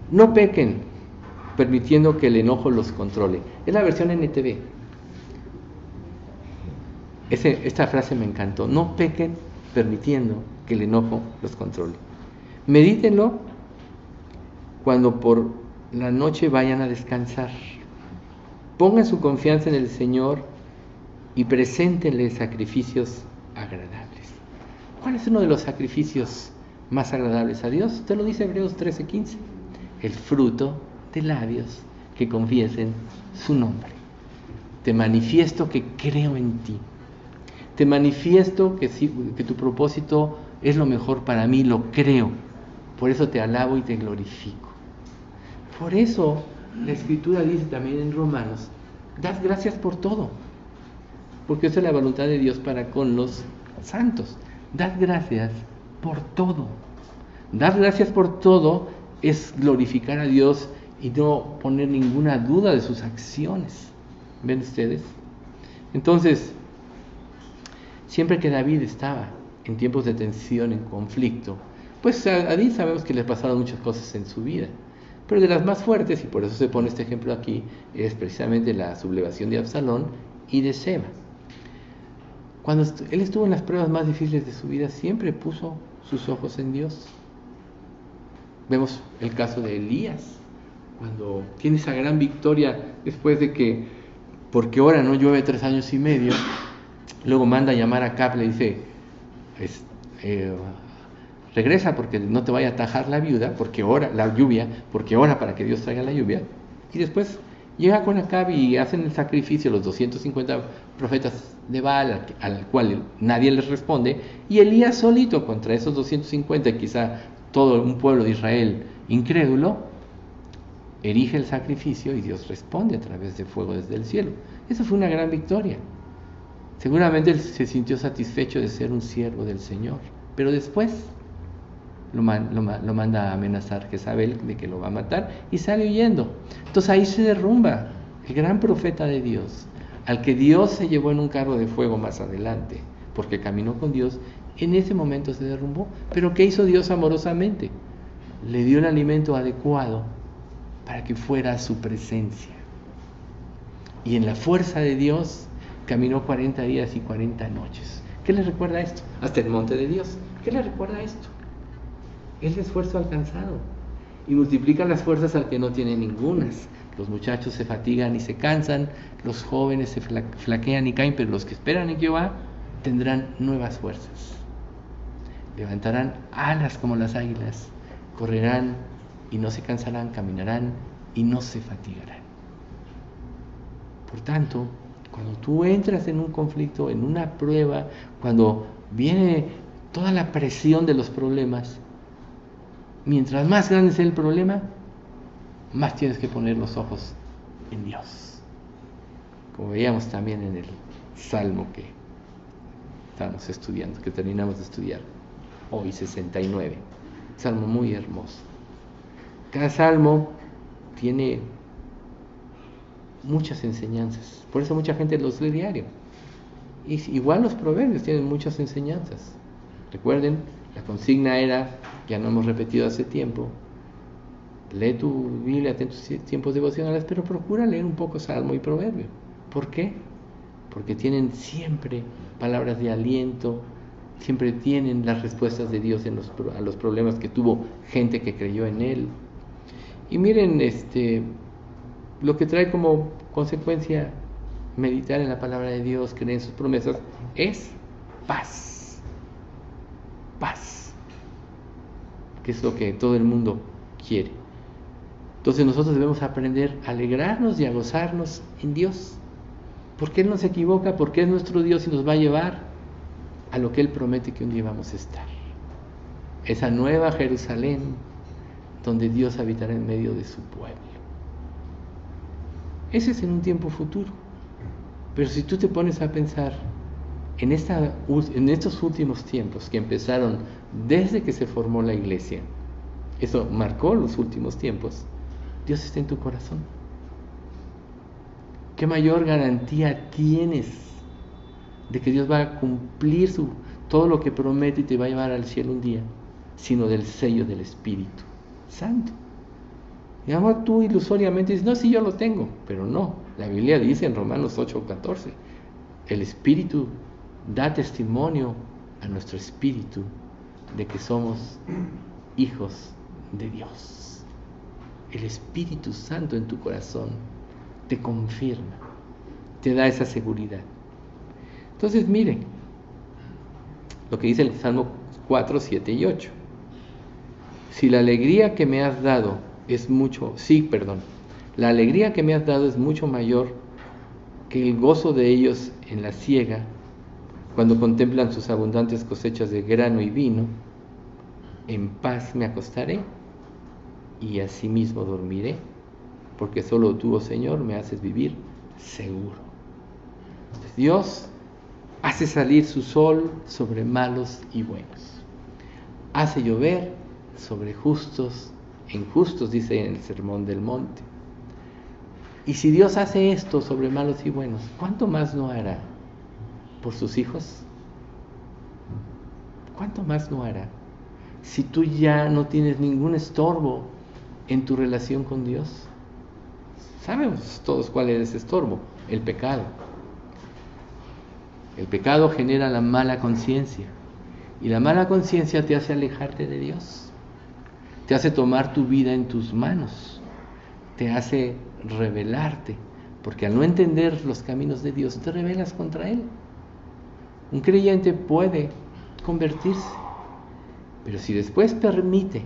No pequen permitiendo que el enojo los controle. Es la versión NTV. Esta frase me encantó. No pequen permitiendo que el enojo los controle. Medítenlo cuando por la noche vayan a descansar. Pongan su confianza en el Señor y preséntenle sacrificios agradables. ¿Cuál es uno de los sacrificios más agradables a Dios? Te lo dice Hebreos 13:15. El fruto de labios que confiesen su nombre. Te manifiesto que creo en ti. Te manifiesto que tu propósito es lo mejor para mí, lo creo. Por eso te alabo y te glorifico. Por eso la Escritura dice también en Romanos, dad gracias por todo, porque esa es la voluntad de Dios para con los santos. Dad gracias por todo. Dar gracias por todo es glorificar a Dios y no poner ninguna duda de sus acciones. ¿Ven ustedes? Entonces, siempre que David estaba en tiempos de tensión, en conflicto, pues a David sabemos que le pasaron muchas cosas en su vida, pero de las más fuertes, y por eso se pone este ejemplo aquí, es precisamente la sublevación de Absalón y de Seba. Cuando él estuvo en las pruebas más difíciles de su vida, siempre puso sus ojos en Dios. Vemos el caso de Elías, cuando tiene esa gran victoria después de que, porque ahora no llueve 3 años y medio, luego manda a llamar a Acab, le dice, regresa porque no te vaya a atajar la lluvia, porque ora para que Dios traiga la lluvia. Y después llega con Acab y hacen el sacrificio los 250 profetas de Baal, al cual nadie les responde, y Elías solito contra esos 250, quizá todo un pueblo de Israel incrédulo, erige el sacrificio y Dios responde a través de fuego desde el cielo. Esa fue una gran victoria. Seguramente él se sintió satisfecho de ser un siervo del Señor, pero después lo manda a amenazar Jezabel de que lo va a matar y sale huyendo. Entonces ahí se derrumba el gran profeta de Dios, al que Dios se llevó en un carro de fuego más adelante, porque caminó con Dios. En ese momento se derrumbó. Pero ¿qué hizo Dios amorosamente? Le dio el alimento adecuado para que fuera a su presencia. Y en la fuerza de Dios caminó 40 días y 40 noches. ¿Qué le recuerda esto? Hasta el monte de Dios. ¿Qué le recuerda esto? El esfuerzo alcanzado. Y multiplica las fuerzas al que no tiene ningunas. Los muchachos se fatigan y se cansan, los jóvenes se flaquean y caen, pero los que esperan en Jehová tendrán nuevas fuerzas. Levantarán alas como las águilas, correrán y no se cansarán, caminarán y no se fatigarán. Por tanto, cuando tú entras en un conflicto, en una prueba, cuando viene toda la presión de los problemas, mientras más grande sea el problema, más tienes que poner los ojos en Dios. Como veíamos también en el Salmo que estábamos estudiando, que terminamos de estudiar hoy, 69. Salmo muy hermoso. Cada salmo tiene muchas enseñanzas, por eso mucha gente los lee diario. Y igual los proverbios tienen muchas enseñanzas. Recuerden, la consigna era, ya no hemos repetido hace tiempo, lee tu Biblia en tus tiempos devocionales, pero procura leer un poco Salmo y Proverbio. ¿Por qué? Porque tienen siempre palabras de aliento, siempre tienen las respuestas de Dios a los problemas que tuvo gente que creyó en Él. Y miren, lo que trae como consecuencia meditar en la palabra de Dios, creer en sus promesas, es paz. Paz, que es lo que todo el mundo quiere. Entonces nosotros debemos aprender a alegrarnos y a gozarnos en Dios, porque Él no se equivoca, porque es nuestro Dios y nos va a llevar. a lo que Él promete que un día vamos a estar. Esa nueva Jerusalén donde Dios habitará en medio de su pueblo. Ese es en un tiempo futuro. Pero si tú te pones a pensar en estos últimos tiempos que empezaron desde que se formó la iglesia, eso marcó los últimos tiempos, Dios está en tu corazón. ¿Qué mayor garantía tienes de que Dios va a cumplir todo lo que promete y te va a llevar al cielo un día, sino del sello del Espíritu Santo? Y ahora tú ilusoriamente dices, no, sí, yo lo tengo, pero no. La Biblia dice en Romanos 8:14, el Espíritu da testimonio a nuestro espíritu de que somos hijos de Dios. El Espíritu Santo en tu corazón te confirma, te da esa seguridad. Entonces miren lo que dice el Salmo 4, 7 y 8. Si la alegría que me has dado la alegría que me has dado es mucho mayor que el gozo de ellos en la siega, cuando contemplan sus abundantes cosechas de grano y vino. En paz me acostaré y asimismo dormiré, porque solo tú, oh Señor, me haces vivir seguro. Entonces, Dios hace salir su sol sobre malos y buenos, hace llover sobre justos e injustos, dice en el Sermón del Monte. Y si Dios hace esto sobre malos y buenos, ¿cuánto más no hará por sus hijos? ¿Cuánto más no hará si tú ya no tienes ningún estorbo en tu relación con Dios? Sabemos todos cuál es ese estorbo: el pecado. El pecado genera la mala conciencia, y la mala conciencia te hace alejarte de Dios, te hace tomar tu vida en tus manos, te hace rebelarte, porque al no entender los caminos de Dios te rebelas contra Él. Un creyente puede convertirse, pero si después permite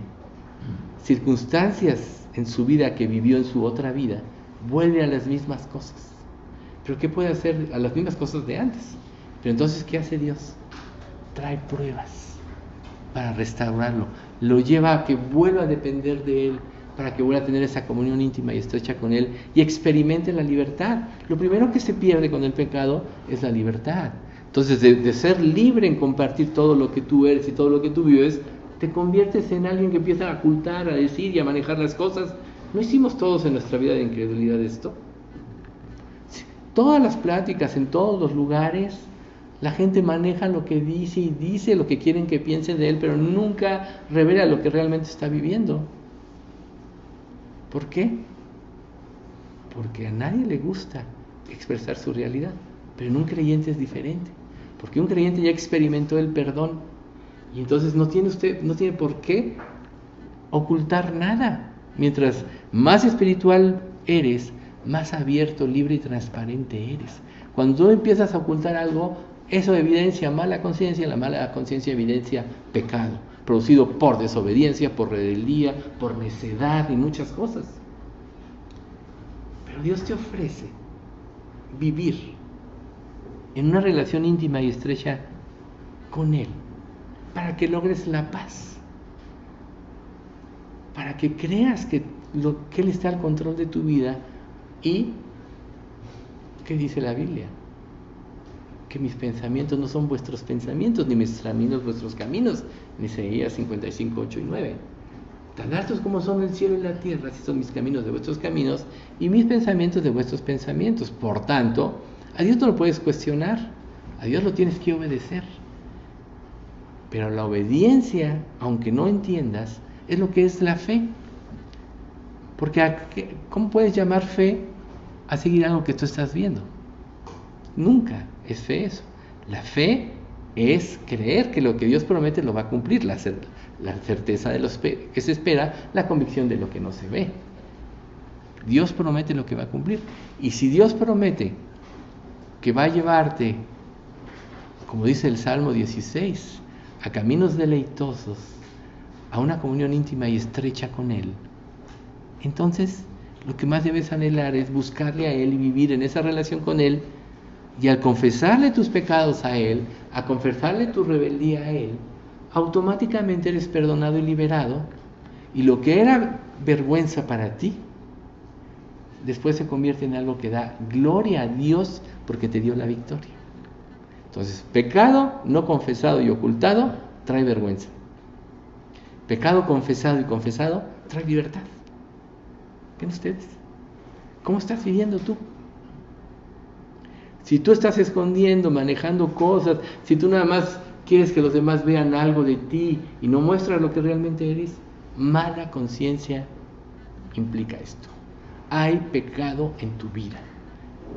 circunstancias en su vida que vivió en su otra vida, vuelve a las mismas cosas. ¿Pero qué puede hacer? A las mismas cosas de antes. Pero entonces, ¿qué hace Dios? Trae pruebas para restaurarlo, lo lleva a que vuelva a depender de Él, para que vuelva a tener esa comunión íntima y estrecha con Él y experimente la libertad. Lo primero que se pierde con el pecado es la libertad. Entonces, de ser libre en compartir todo lo que tú eres y todo lo que tú vives, te conviertes en alguien que empieza a ocultar, a decir y a manejar las cosas. ¿No hicimos todos en nuestra vida de incredulidad esto? Todas las pláticas, en todos los lugares, la gente maneja lo que dice y dice lo que quieren que piensen de él, pero nunca revela lo que realmente está viviendo. ¿Por qué? Porque a nadie le gusta expresar su realidad, pero en un creyente es diferente, porque un creyente ya experimentó el perdón y entonces no tiene por qué ocultar nada. Mientras más espiritual eres, más abierto, libre y transparente eres. Cuando tú empiezas a ocultar algo, eso evidencia mala conciencia, la mala conciencia evidencia pecado, producido por desobediencia, por rebeldía, por necedad y muchas cosas. Pero Dios te ofrece vivir en una relación íntima y estrecha con Él, para que logres la paz, para que creas que Él está al control de tu vida. Y ¿qué dice la Biblia? Que mis pensamientos no son vuestros pensamientos, ni mis caminos vuestros caminos, en Isaías 55, 8 y 9. Tan altos como son el cielo y la tierra, así son mis caminos de vuestros caminos y mis pensamientos de vuestros pensamientos. Por tanto, a Dios no lo puedes cuestionar, a Dios lo tienes que obedecer. Pero la obediencia, aunque no entiendas, es lo que es la fe. Porque ¿cómo puedes llamar fe a seguir algo que tú estás viendo? Nunca es fe eso. La fe es creer que lo que Dios promete lo va a cumplir, la certeza de lo que se espera, la convicción de lo que no se ve. Dios promete lo que va a cumplir. Y si Dios promete que va a llevarte, como dice el Salmo 16, a caminos deleitosos, a una comunión íntima y estrecha con Él, entonces lo que más debes anhelar es buscarle a Él y vivir en esa relación con Él Y al confesarle tus pecados a Él, a confesarle tu rebeldía a Él, automáticamente eres perdonado y liberado. Y lo que era vergüenza para ti, después se convierte en algo que da gloria a Dios porque te dio la victoria. Entonces, pecado no confesado y ocultado trae vergüenza. Pecado confesado y confesado trae libertad. ¿Ven ustedes? ¿Cómo estás viviendo tú? Si tú estás escondiendo, manejando cosas, si tú nada más quieres que los demás vean algo de ti y no muestras lo que realmente eres, mala conciencia implica esto. Hay pecado en tu vida.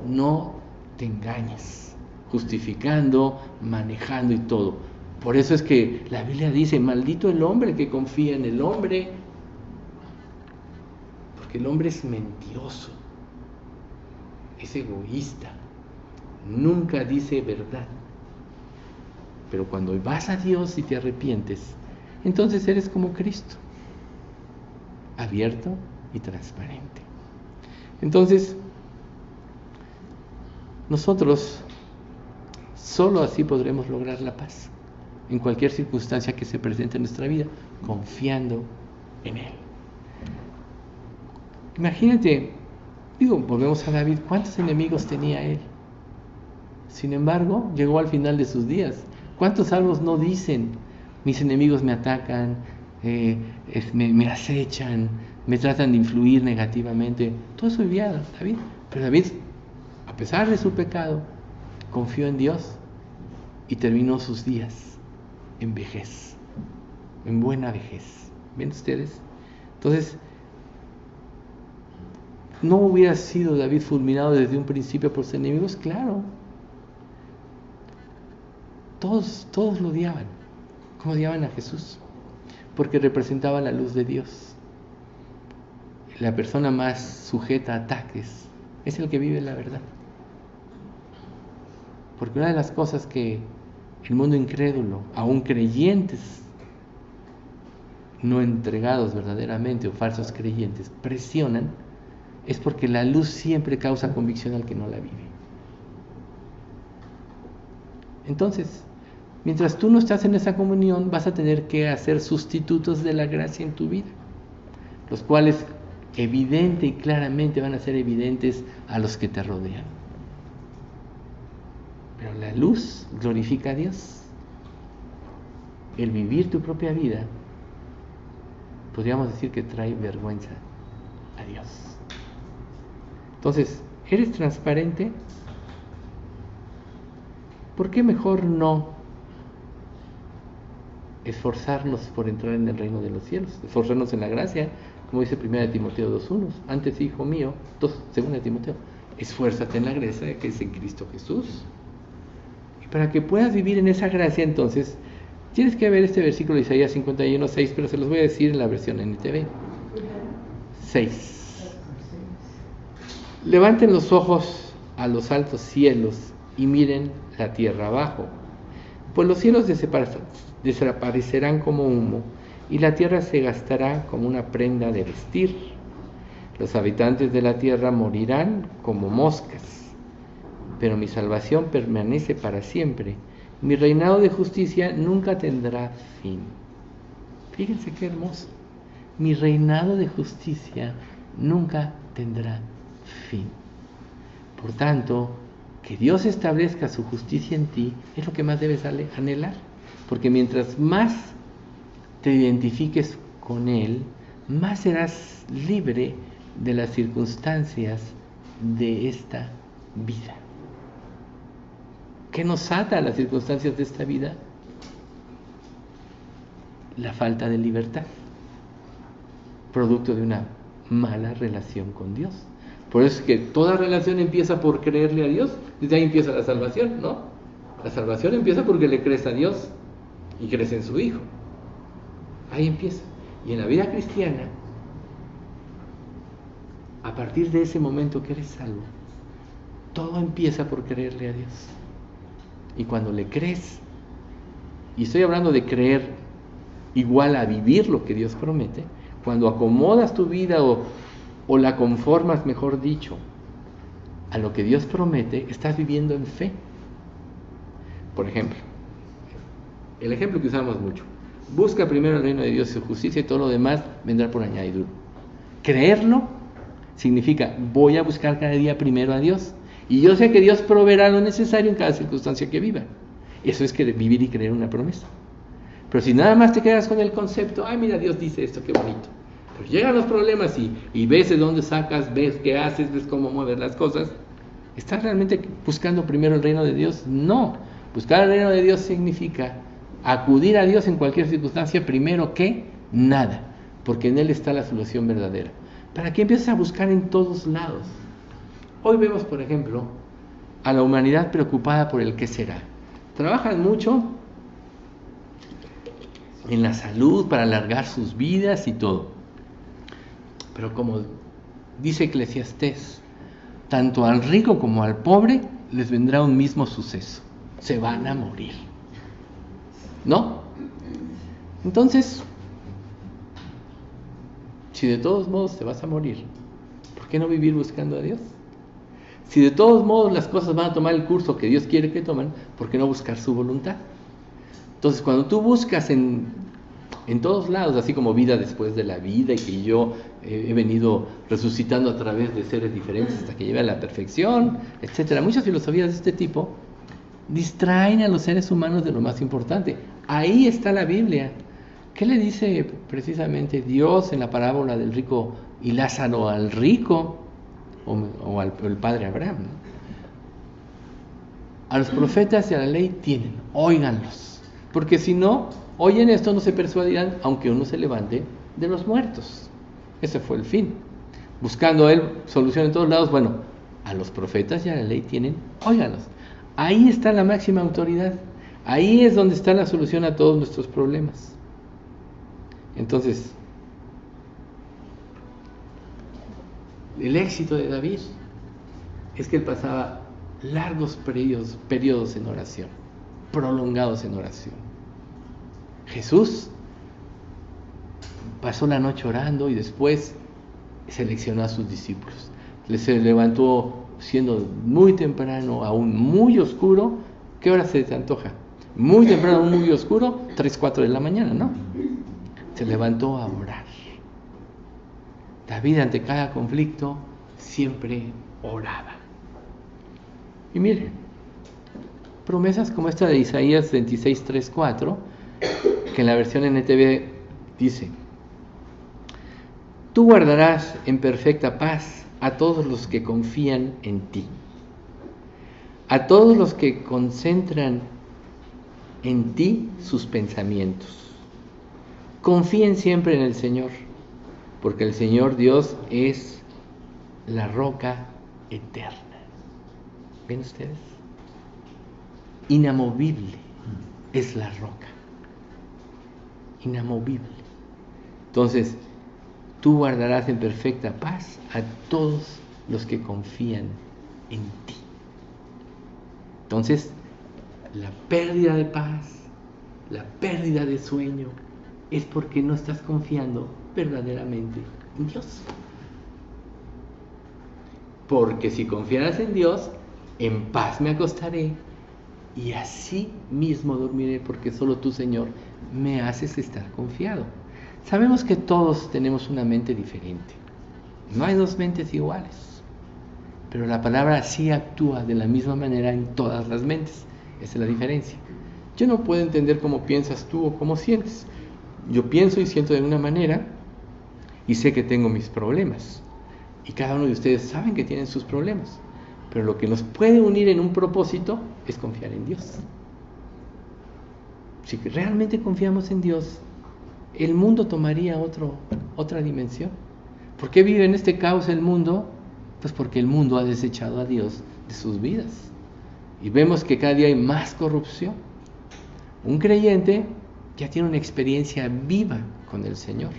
No te engañes, justificando, manejando y todo. Por eso es que la Biblia dice, maldito el hombre que confía en el hombre, porque el hombre es mentiroso, es egoísta, nunca dice verdad. Pero cuando vas a Dios y te arrepientes, entonces eres como Cristo, abierto y transparente. Entonces, nosotros solo así podremos lograr la paz en cualquier circunstancia que se presente en nuestra vida, confiando en Él. Imagínate, volvemos a David, ¿cuántos enemigos tenía él? Sin embargo, llegó al final de sus días. ¿Cuántos salmos no dicen, mis enemigos me atacan, me acechan, me tratan de influir negativamente? Todo eso vivía David. Pero David, a pesar de su pecado, confió en Dios y terminó sus días en vejez, en buena vejez. ¿Ven ustedes? Entonces, ¿no hubiera sido David fulminado desde un principio por sus enemigos? Claro. Todos lo odiaban, como odiaban a Jesús, porque representaba la luz de Dios. La persona más sujeta a ataques es el que vive la verdad. Porque una de las cosas que el mundo incrédulo, aún creyentes no entregados verdaderamente o falsos creyentes, presionan, es porque la luz siempre causa convicción al que no la vive. Entonces, mientras tú no estás en esa comunión, vas a tener que hacer sustitutos de la gracia en tu vida, los cuales evidente y claramente van a ser evidentes a los que te rodean. Pero la luz glorifica a Dios. El vivir tu propia vida, podríamos decir que trae vergüenza a Dios. Entonces, ¿eres transparente? ¿Por qué mejor no esforzarnos por entrar en el reino de los cielos? Esforzarnos en la gracia, como dice 1 Timoteo 2:1. Antes, hijo mío, 2 Timoteo, esfuérzate en la gracia que es en Cristo Jesús. Y para que puedas vivir en esa gracia, entonces, tienes que ver este versículo de Isaías 51:6, pero se los voy a decir en la versión NTV. 6. Levanten los ojos a los altos cielos y miren la tierra abajo, pues los cielos desaparecerán como humo y la tierra se gastará como una prenda de vestir. Los habitantes de la tierra morirán como moscas, pero mi salvación permanece para siempre. Mi reinado de justicia nunca tendrá fin. Fíjense qué hermoso. Mi reinado de justicia nunca tendrá fin. Por tanto, que Dios establezca su justicia en ti es lo que más debes anhelar, porque mientras más te identifiques con Él, más serás libre de las circunstancias de esta vida. ¿Qué nos ata a las circunstancias de esta vida? La falta de libertad, producto de una mala relación con Dios. Por eso es que toda relación empieza por creerle a Dios. Desde ahí empieza la salvación, ¿no? La salvación empieza porque le crees a Dios y crees en su Hijo. Ahí empieza. Y en la vida cristiana, a partir de ese momento que eres salvo, todo empieza por creerle a Dios. Y cuando le crees, y estoy hablando de creer igual a vivir lo que Dios promete, cuando acomodas tu vida o la conformas, mejor dicho, a lo que Dios promete, estás viviendo en fe. Por ejemplo, el ejemplo que usamos mucho: busca primero el reino de Dios y su justicia, y todo lo demás vendrá por añadidura. Creerlo significa: voy a buscar cada día primero a Dios, y yo sé que Dios proveerá lo necesario en cada circunstancia que viva. Eso es vivir y creer una promesa. Pero si nada más te quedas con el concepto: ay, mira, Dios dice esto, qué bonito. Pero llegan los problemas y ves de dónde sacas, ves qué haces, ves cómo mueves las cosas. ¿Estás realmente buscando primero el reino de Dios? No. Buscar el reino de Dios significa acudir a Dios en cualquier circunstancia primero que nada, porque en Él está la solución verdadera. ¿Para qué empiezas a buscar en todos lados? Hoy vemos, por ejemplo, a la humanidad preocupada por el qué será. Trabajan mucho en la salud para alargar sus vidas y todo. Pero como dice Eclesiastés, tanto al rico como al pobre les vendrá un mismo suceso: se van a morir. ¿No? Entonces, si de todos modos te vas a morir, ¿por qué no vivir buscando a Dios? Si de todos modos las cosas van a tomar el curso que Dios quiere que tomen, ¿por qué no buscar su voluntad? Entonces, cuando tú buscas en todos lados, así como vida después de la vida, y que yo he venido resucitando a través de seres diferentes hasta que llegue a la perfección, etcétera, muchas filosofías de este tipo distraen a los seres humanos de lo más importante. Ahí está la Biblia. ¿Qué le dice precisamente Dios en la parábola del rico y Lázaro al rico o al padre Abraham, ¿no? A los profetas y a la ley tienen, óiganlos, porque si no oyen esto, no se persuadirán, aunque uno se levante de los muertos. Ese fue el fin. Buscando él solución en todos lados, bueno, a los profetas y a la ley tienen, óiganlos. Ahí está la máxima autoridad. Ahí es donde está la solución a todos nuestros problemas. Entonces, el éxito de David es que él pasaba largos periodos en oración, prolongados en oración. Jesús pasó la noche orando y después seleccionó a sus discípulos. Se levantó siendo muy temprano, aún muy oscuro. ¿Qué hora se te antoja? Muy temprano, muy oscuro, 3, 4 de la mañana, ¿no? Se levantó a orar. David, ante cada conflicto, siempre oraba. Y miren, promesas como esta de Isaías 26, 3, 4, que en la versión NTV dice: tú guardarás en perfecta paz a todos los que confían en ti, a todos los que concentran en ti sus pensamientos. Confíen siempre en el Señor, porque el Señor Dios es la roca eterna. ¿Ven ustedes? Inamovible es la roca. Inamovible. Entonces, tú guardarás en perfecta paz a todos los que confían en ti. Entonces, la pérdida de paz, la pérdida de sueño, es porque no estás confiando verdaderamente en Dios. Porque si confiaras en Dios, en paz me acostaré y así mismo dormiré, porque solo tú, Señor, me haces estar confiado. Sabemos que todos tenemos una mente diferente. No hay dos mentes iguales. Pero la palabra sí actúa de la misma manera en todas las mentes. Esa es la diferencia. Yo no puedo entender cómo piensas tú o cómo sientes. Yo pienso y siento de una manera y sé que tengo mis problemas. Y cada uno de ustedes saben que tienen sus problemas. Pero lo que nos puede unir en un propósito es confiar en Dios. Si realmente confiamos en Dios, el mundo tomaría otra dimensión. ¿Por qué vive en este caos el mundo? Pues porque el mundo ha desechado a Dios de sus vidas. Y vemos que cada día hay más corrupción. Un creyente ya tiene una experiencia viva con el Señor.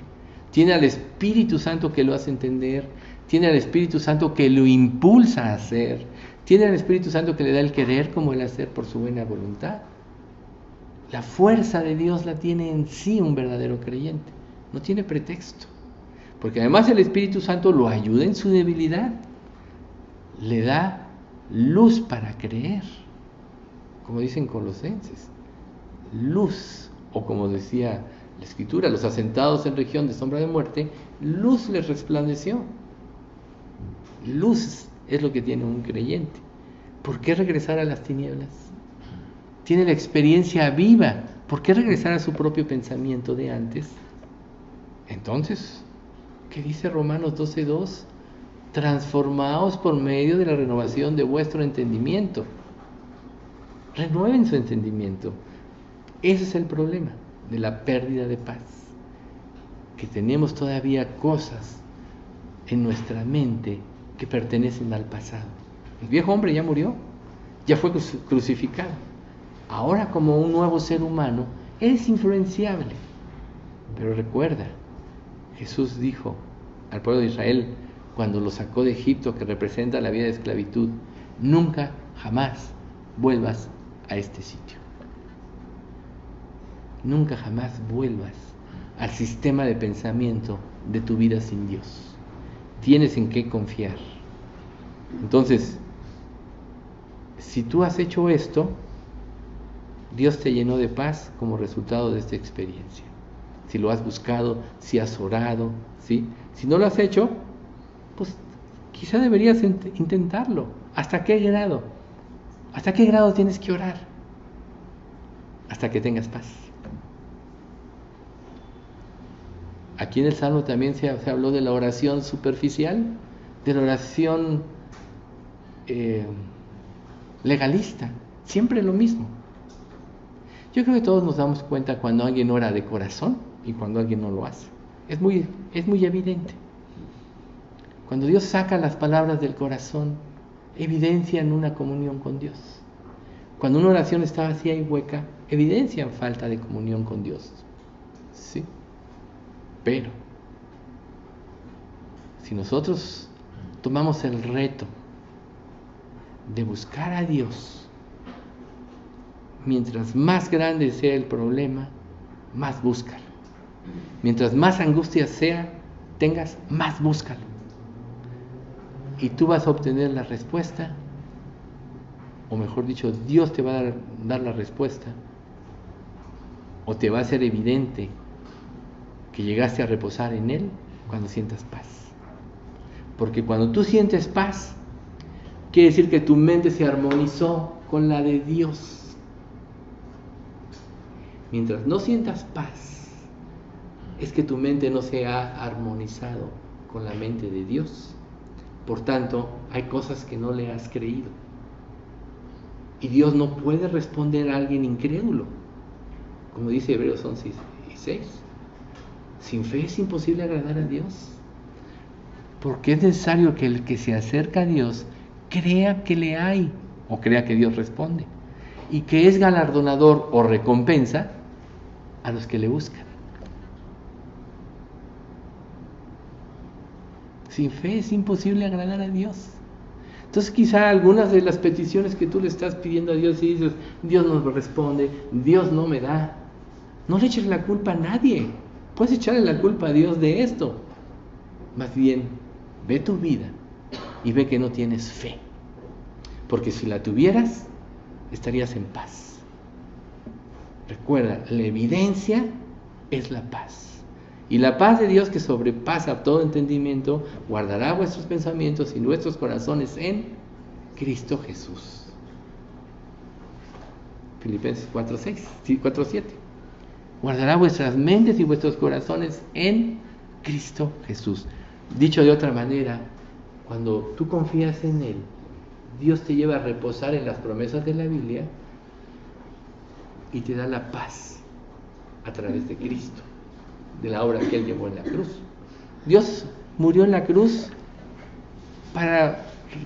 Tiene al Espíritu Santo que lo hace entender. Tiene al Espíritu Santo que lo impulsa a hacer. Tiene al Espíritu Santo que le da el querer como el hacer por su buena voluntad. La fuerza de Dios la tiene en sí un verdadero creyente. No tiene pretexto. Porque además el Espíritu Santo lo ayuda en su debilidad. le da luz para creer, como dicen Colosenses, luz, o como decía la Escritura, los asentados en región de sombra de muerte, luz les resplandeció. Luz es lo que tiene un creyente. ¿Por qué regresar a las tinieblas? Tiene la experiencia viva. ¿Por qué regresar a su propio pensamiento de antes? Entonces, ¿qué dice Romanos 12:2? Transformaos por medio de la renovación de vuestro entendimiento. Renueven su entendimiento. Ese es el problema de la pérdida de paz, que tenemos todavía cosas en nuestra mente que pertenecen al pasado. El viejo hombre ya murió, ya fue crucificado. Ahora, como un nuevo ser humano, eres influenciable. Pero recuerda, Jesús dijo al pueblo de Israel cuando lo sacó de Egipto, que representa la vida de esclavitud: nunca, jamás vuelvas a este sitio. Nunca jamás vuelvas al sistema de pensamiento de tu vida sin Dios. Tienes en qué confiar. Entonces, si tú has hecho esto, Dios te llenó de paz como resultado de esta experiencia. Si lo has buscado, si has orado, ¿sí? Si no lo has hecho, pues quizá deberías intentarlo. ¿Hasta qué grado? ¿Hasta qué grado tienes que orar? Hasta que tengas paz. Aquí en el Salmo también se habló de la oración superficial, de la oración legalista, siempre lo mismo. Yo creo que todos nos damos cuenta cuando alguien ora de corazón y cuando alguien no lo hace. Es muy evidente. Cuando Dios saca las palabras del corazón, evidencian una comunión con Dios. Cuando una oración está vacía y hueca, evidencian falta de comunión con Dios. ¿Sí? Pero, si nosotros tomamos el reto de buscar a Dios, mientras más grande sea el problema, más búscalo. Mientras más angustia tengas, más búscalo. Y tú vas a obtener la respuesta, o mejor dicho, Dios te va a dar la respuesta, o te va a ser evidente que llegaste a reposar en Él cuando sientas paz. Porque cuando tú sientes paz, quiere decir que tu mente se armonizó con la de Dios. Mientras no sientas paz, es que tu mente no se ha armonizado con la mente de Dios. Por tanto, hay cosas que no le has creído. Y Dios no puede responder a alguien incrédulo. Como dice Hebreos 11:6. Sin fe es imposible agradar a Dios. Porque es necesario que el que se acerca a Dios crea que le hay, o crea que Dios responde, y que es galardonador o recompensa a los que le buscan. Sin fe es imposible agradar a Dios. Entonces quizá algunas de las peticiones que tú le estás pidiendo a Dios y dices: Dios no me responde, Dios no me da, no le eches la culpa a nadie. Puedes echarle la culpa a Dios de esto. Más bien, ve tu vida y ve que no tienes fe. Porque si la tuvieras, estarías en paz. Recuerda, la evidencia es la paz. Y la paz de Dios, que sobrepasa todo entendimiento, guardará vuestros pensamientos y nuestros corazones en Cristo Jesús. Filipenses 4:7. Guardará vuestras mentes y vuestros corazones en Cristo Jesús. Dicho de otra manera, cuando tú confías en Él, Dios te lleva a reposar en las promesas de la Biblia y te da la paz a través de Cristo, de la obra que Él llevó en la cruz. Dios murió en la cruz para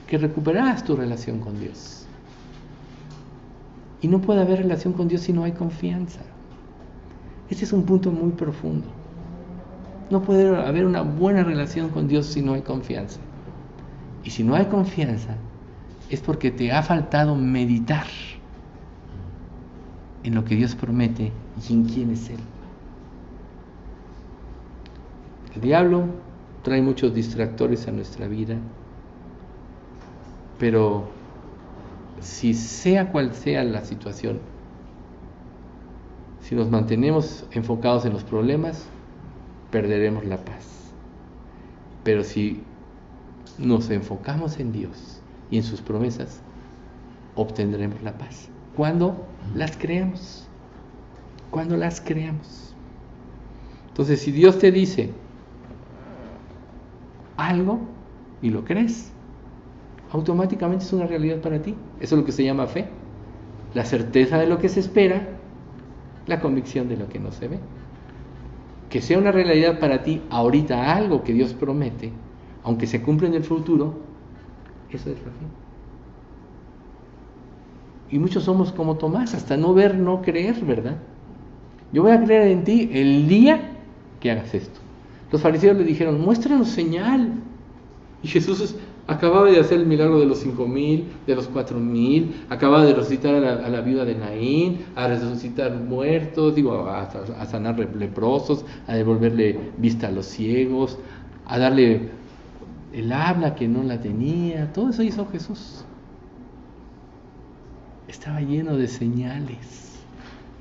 que recuperaras tu relación con Dios. Y no puede haber relación con Dios si no hay confianza. Este es un punto muy profundo. No puede haber una buena relación con Dios si no hay confianza. Y si no hay confianza, es porque te ha faltado meditar en lo que Dios promete y en quién es Él. El diablo trae muchos distractores a nuestra vida. Pero si sea cual sea la situación, si nos mantenemos enfocados en los problemas, perderemos la paz. Pero si nos enfocamos en Dios y en sus promesas, obtendremos la paz. ¿Cuándo? Las creamos. Cuando las creamos. Entonces, si Dios te dice algo y lo crees, automáticamente es una realidad para ti. Eso es lo que se llama fe. La certeza de lo que se espera, la convicción de lo que no se ve. Que sea una realidad para ti ahorita algo que Dios promete, aunque se cumpla en el futuro, eso es la fe. Y muchos somos como Tomás, hasta no ver, no creer, ¿verdad? Yo voy a creer en ti el día que hagas esto. Los fariseos le dijeron, muéstranos señal. Y Jesús acababa de hacer el milagro de los 5,000, de los 4,000, acababa de resucitar a la viuda de Naín, a resucitar muertos, a sanar leprosos, a devolverle vista a los ciegos, a darle el habla que no la tenía. Todo eso hizo Jesús. Estaba lleno de señales.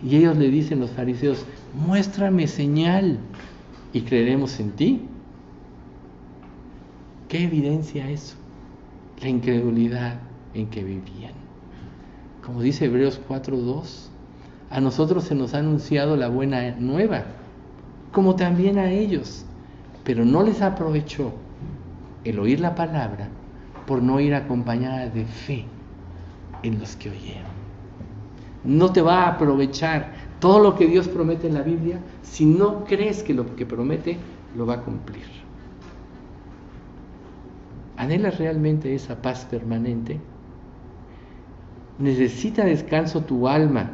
Y ellos le dicen, los fariseos, muéstrame señal y creeremos en ti. ¿Qué evidencia eso? La incredulidad en que vivían. Como dice Hebreos 4:2, a nosotros se nos ha anunciado la buena nueva, como también a ellos, pero no les aprovechó el oír la palabra por no ir acompañada de fe en los que oyeron. No te va a aprovechar todo lo que Dios promete en la Biblia si no crees que lo que promete lo va a cumplir. ¿Anhelas realmente esa paz permanente? ¿Necesita descanso tu alma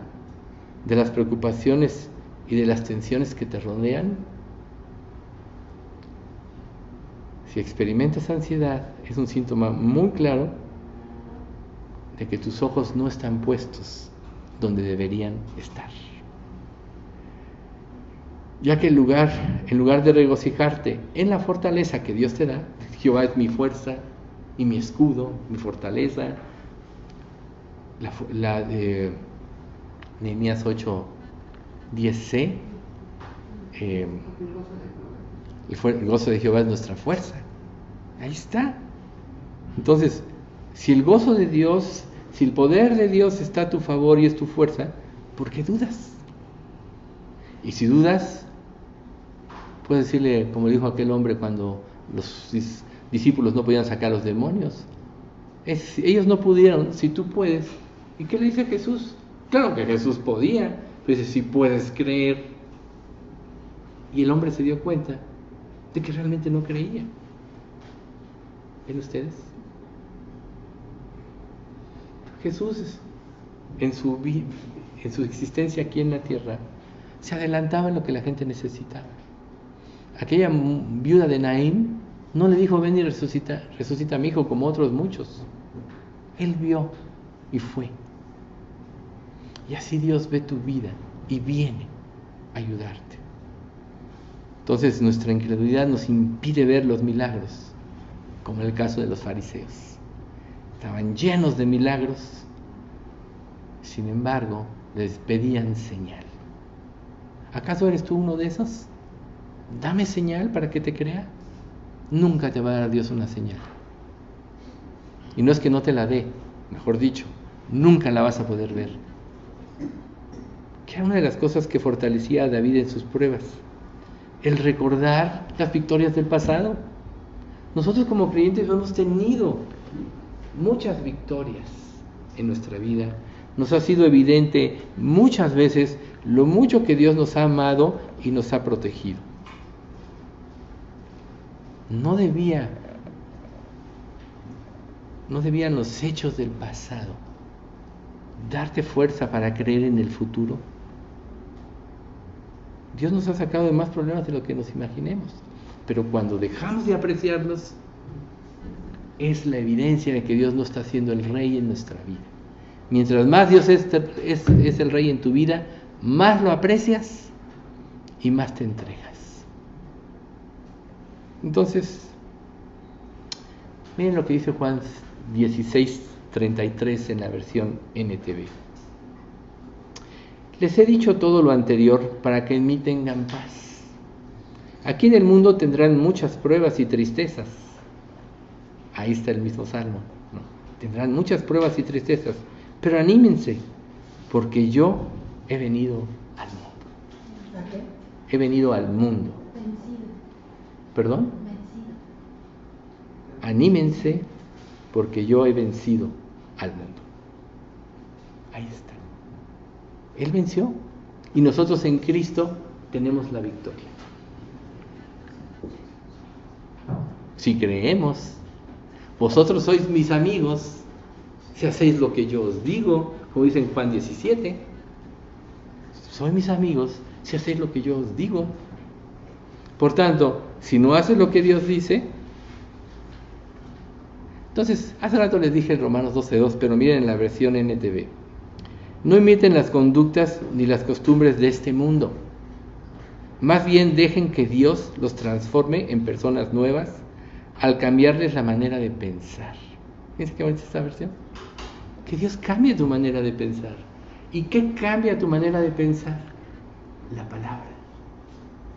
de las preocupaciones y de las tensiones que te rodean? Si experimentas ansiedad, es un síntoma muy claro de que tus ojos no están puestos donde deberían estar. Ya que en lugar de regocijarte en la fortaleza que Dios te da, Jehová es mi fuerza y mi escudo, mi fortaleza, la de Nehemías 8:10c, el gozo de Jehová es nuestra fuerza. Ahí está. Entonces, si el gozo de Dios, si el poder de Dios está a tu favor y es tu fuerza, ¿por qué dudas? Y si dudas, puedes decirle, como dijo aquel hombre cuando los discípulos no podían sacar a los demonios, ellos no pudieron, si tú puedes. ¿Y qué le dice Jesús? Claro que Jesús podía, pero dice, si puedes creer. Y el hombre se dio cuenta de que realmente no creía. ¿Ven ustedes? Jesús, en su existencia aquí en la tierra, se adelantaba en lo que la gente necesitaba. Aquella viuda de Naín no le dijo, ven y resucita a mi hijo, como otros muchos. Él vio y fue. Y así Dios ve tu vida y viene a ayudarte. Entonces nuestra incredulidad nos impide ver los milagros, como en el caso de los fariseos. Estaban llenos de milagros, sin embargo, les pedían señal. ¿Acaso eres tú uno de esos? Dame señal para que te crea. Nunca te va a dar Dios una señal. Y no es que no te la dé, mejor dicho, nunca la vas a poder ver. Que era una de las cosas que fortalecía a David en sus pruebas, el recordar las victorias del pasado. Nosotros como creyentes hemos tenido muchas victorias en nuestra vida. Nos ha sido evidente muchas veces lo mucho que Dios nos ha amado y nos ha protegido. No debían los hechos del pasado darte fuerza para creer en el futuro. Dios nos ha sacado de más problemas de lo que nos imaginemos, pero cuando dejamos de apreciarlos, es la evidencia de que Dios no está siendo el rey en nuestra vida. Mientras más Dios es el rey en tu vida, más lo aprecias y más te entregas. Entonces, miren lo que dice Juan 16:33 en la versión NTV. Les he dicho todo lo anterior para que en mí tengan paz. Aquí en el mundo tendrán muchas pruebas y tristezas. Ahí está el mismo salmo, ¿no? Tendrán muchas pruebas y tristezas, pero anímense, porque yo he venido al mundo. He venido al mundo. ¿Perdón? Anímense, porque yo he vencido al mundo. Ahí está. Él venció y nosotros en Cristo tenemos la victoria. Si creemos, vosotros sois mis amigos si hacéis lo que yo os digo, como dice en Juan 17. Sois mis amigos si hacéis lo que yo os digo. Por tanto, si no haces lo que Dios dice, entonces, hace rato les dije en Romanos 12:2, pero miren en la versión NTV. No imiten las conductas ni las costumbres de este mundo. Más bien dejen que Dios los transforme en personas nuevas al cambiarles la manera de pensar. Fíjense qué bonita esta versión. Que Dios cambie tu manera de pensar. ¿Y qué cambia tu manera de pensar? La palabra.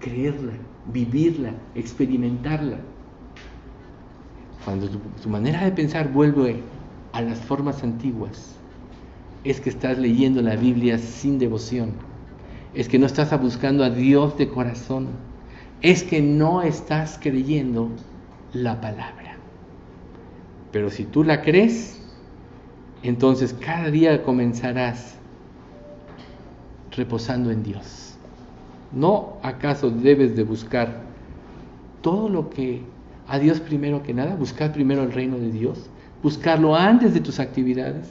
Creerla, vivirla, experimentarla. Cuando tu manera de pensar vuelve a las formas antiguas, es que estás leyendo la Biblia sin devoción, es que no estás buscando a Dios de corazón, es que no estás creyendo la palabra. Pero si tú la crees, entonces cada día comenzarás reposando en Dios. ¿No acaso debes de buscar todo lo que a Dios primero que nada? Buscar primero el reino de Dios, buscarlo antes de tus actividades,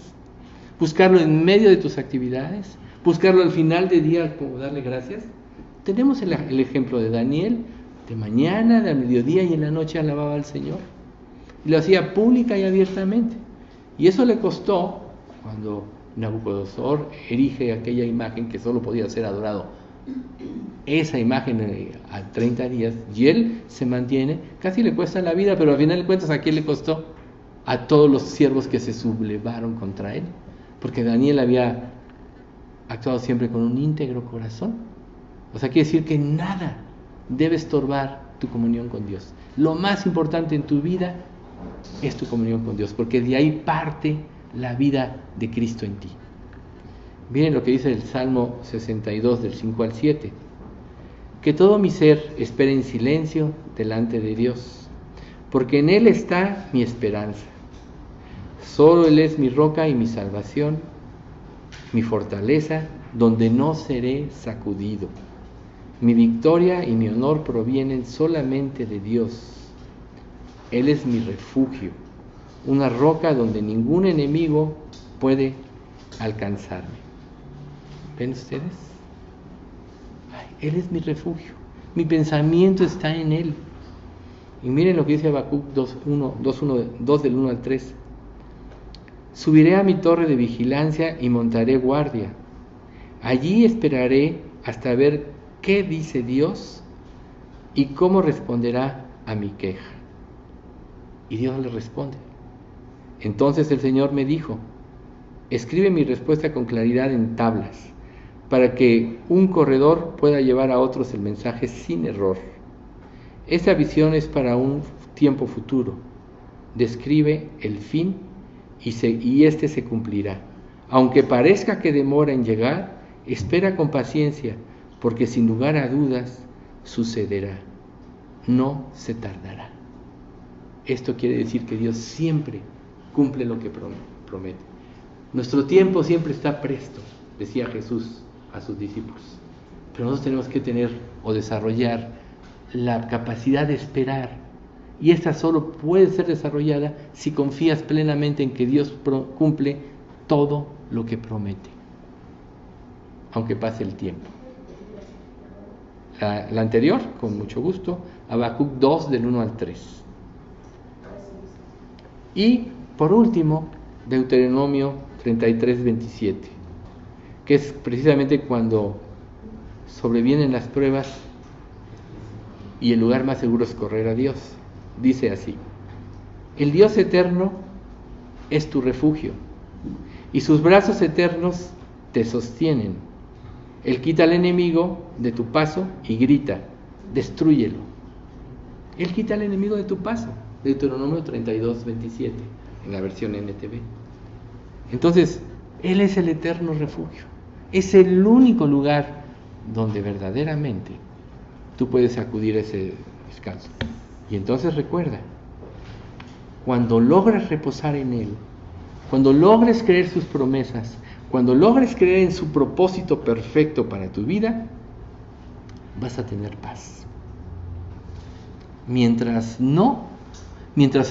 buscarlo en medio de tus actividades, buscarlo al final del día como darle gracias. Tenemos el ejemplo de Daniel, de mañana, de mediodía y en la noche alababa al Señor. Y lo hacía pública y abiertamente. Y eso le costó cuando Nabucodonosor erige aquella imagen que solo podía ser adorado. Esa imagen a 30 días, y él se mantiene, casi le cuesta la vida, pero al final de cuentas, ¿a quién le costó? A todos los siervos que se sublevaron contra él, porque Daniel había actuado siempre con un íntegro corazón. O sea, quiere decir que nada debe estorbar tu comunión con Dios. Lo más importante en tu vida es tu comunión con Dios, porque de ahí parte la vida de Cristo en ti. Miren lo que dice el Salmo 62 del 5 al 7. Que todo mi ser espere en silencio delante de Dios, porque en Él está mi esperanza. Solo Él es mi roca y mi salvación, mi fortaleza, donde no seré sacudido. Mi victoria y mi honor provienen solamente de Dios. Él es mi refugio, una roca donde ningún enemigo puede alcanzarme. ¿Ven ustedes? Él es mi refugio, mi pensamiento está en Él. Y miren lo que dice Habacuc 2 del 1 al 3. Subiré a mi torre de vigilancia y montaré guardia. Allí esperaré hasta ver qué dice Dios y cómo responderá a mi queja. Y Dios le responde. Entonces el Señor me dijo: escribe mi respuesta con claridad en tablas, para que un corredor pueda llevar a otros el mensaje sin error. Esta visión es para un tiempo futuro. Describe el fin y este se cumplirá. Aunque parezca que demora en llegar, espera con paciencia, porque sin lugar a dudas sucederá. No se tardará. Esto quiere decir que Dios siempre cumple lo que promete. Nuestro tiempo siempre está presto, decía Jesús a sus discípulos. Pero nosotros tenemos que tener o desarrollar la capacidad de esperar. Y esta solo puede ser desarrollada si confías plenamente en que Dios cumple todo lo que promete, aunque pase el tiempo. La anterior, con mucho gusto, Habacuc 2 del 1 al 3. Y por último, Deuteronomio 33, 27, que es precisamente cuando sobrevienen las pruebas y el lugar más seguro es correr a Dios. Dice así: el Dios eterno es tu refugio, y sus brazos eternos te sostienen. Él quita al enemigo de tu paso y grita, destrúyelo. Él quita al enemigo de tu paso. Deuteronomio 32:27, en la versión NTV. Entonces, Él es el eterno refugio. Es el único lugar donde verdaderamente tú puedes acudir a ese descanso. Y entonces recuerda, cuando logres reposar en Él, cuando logres creer sus promesas, cuando logres creer en su propósito perfecto para tu vida, vas a tener paz. Mientras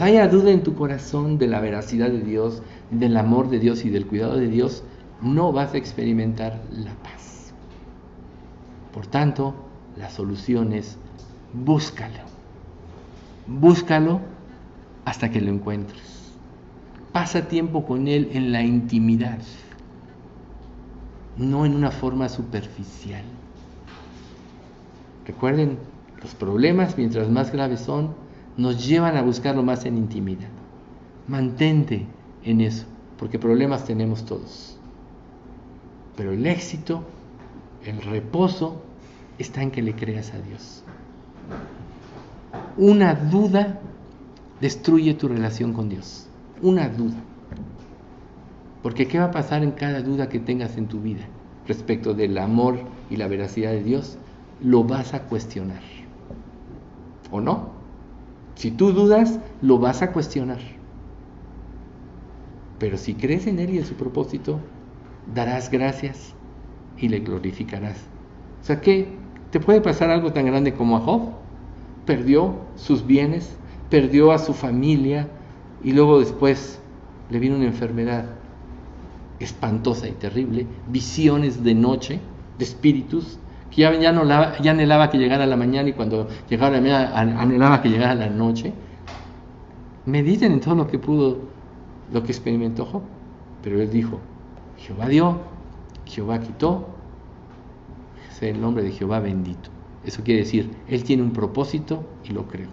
haya duda en tu corazón de la veracidad de Dios, del amor de Dios y del cuidado de Dios, no vas a experimentar la paz. Por tanto, la solución es búscalo. Búscalo hasta que lo encuentres. Pasa tiempo con Él en la intimidad, no en una forma superficial. Recuerden, los problemas, mientras más graves son, nos llevan a buscarlo más en intimidad. Mantente en eso, porque problemas tenemos todos. Pero el éxito, el reposo, está en que le creas a Dios. Una duda destruye tu relación con Dios. Una duda. Porque ¿qué va a pasar en cada duda que tengas en tu vida respecto del amor y la veracidad de Dios? Lo vas a cuestionar. ¿O no? Si tú dudas, lo vas a cuestionar. Pero si crees en Él y en su propósito, darás gracias y le glorificarás. O sea, ¿qué? ¿Te puede pasar algo tan grande como a Job? Perdió sus bienes, perdió a su familia y luego después le vino una enfermedad espantosa y terrible, visiones de noche, de espíritus, que ya anhelaba que llegara la mañana, y cuando llegara la mañana anhelaba que llegara la noche. Mediten en todo lo que experimentó Job. Pero él dijo, Jehová dio, Jehová quitó, sea el nombre de Jehová bendito. Eso quiere decir, él tiene un propósito y lo creó.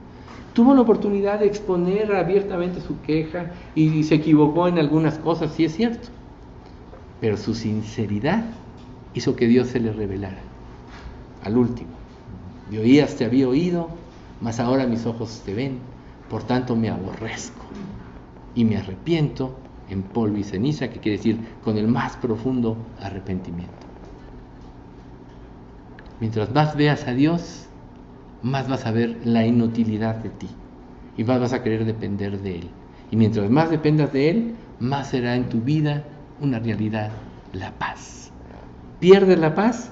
Tuvo la oportunidad de exponer abiertamente su queja y se equivocó en algunas cosas, sí es cierto. Pero su sinceridad hizo que Dios se le revelara. Al último, de oídas te había oído, mas ahora mis ojos te ven, por tanto me aborrezco y me arrepiento en polvo y ceniza, que quiere decir con el más profundo arrepentimiento. Mientras más veas a Dios, más vas a ver la inutilidad de ti y más vas a querer depender de Él. Y mientras más dependas de Él, más será en tu vida una realidad la paz. ¿Pierdes la paz?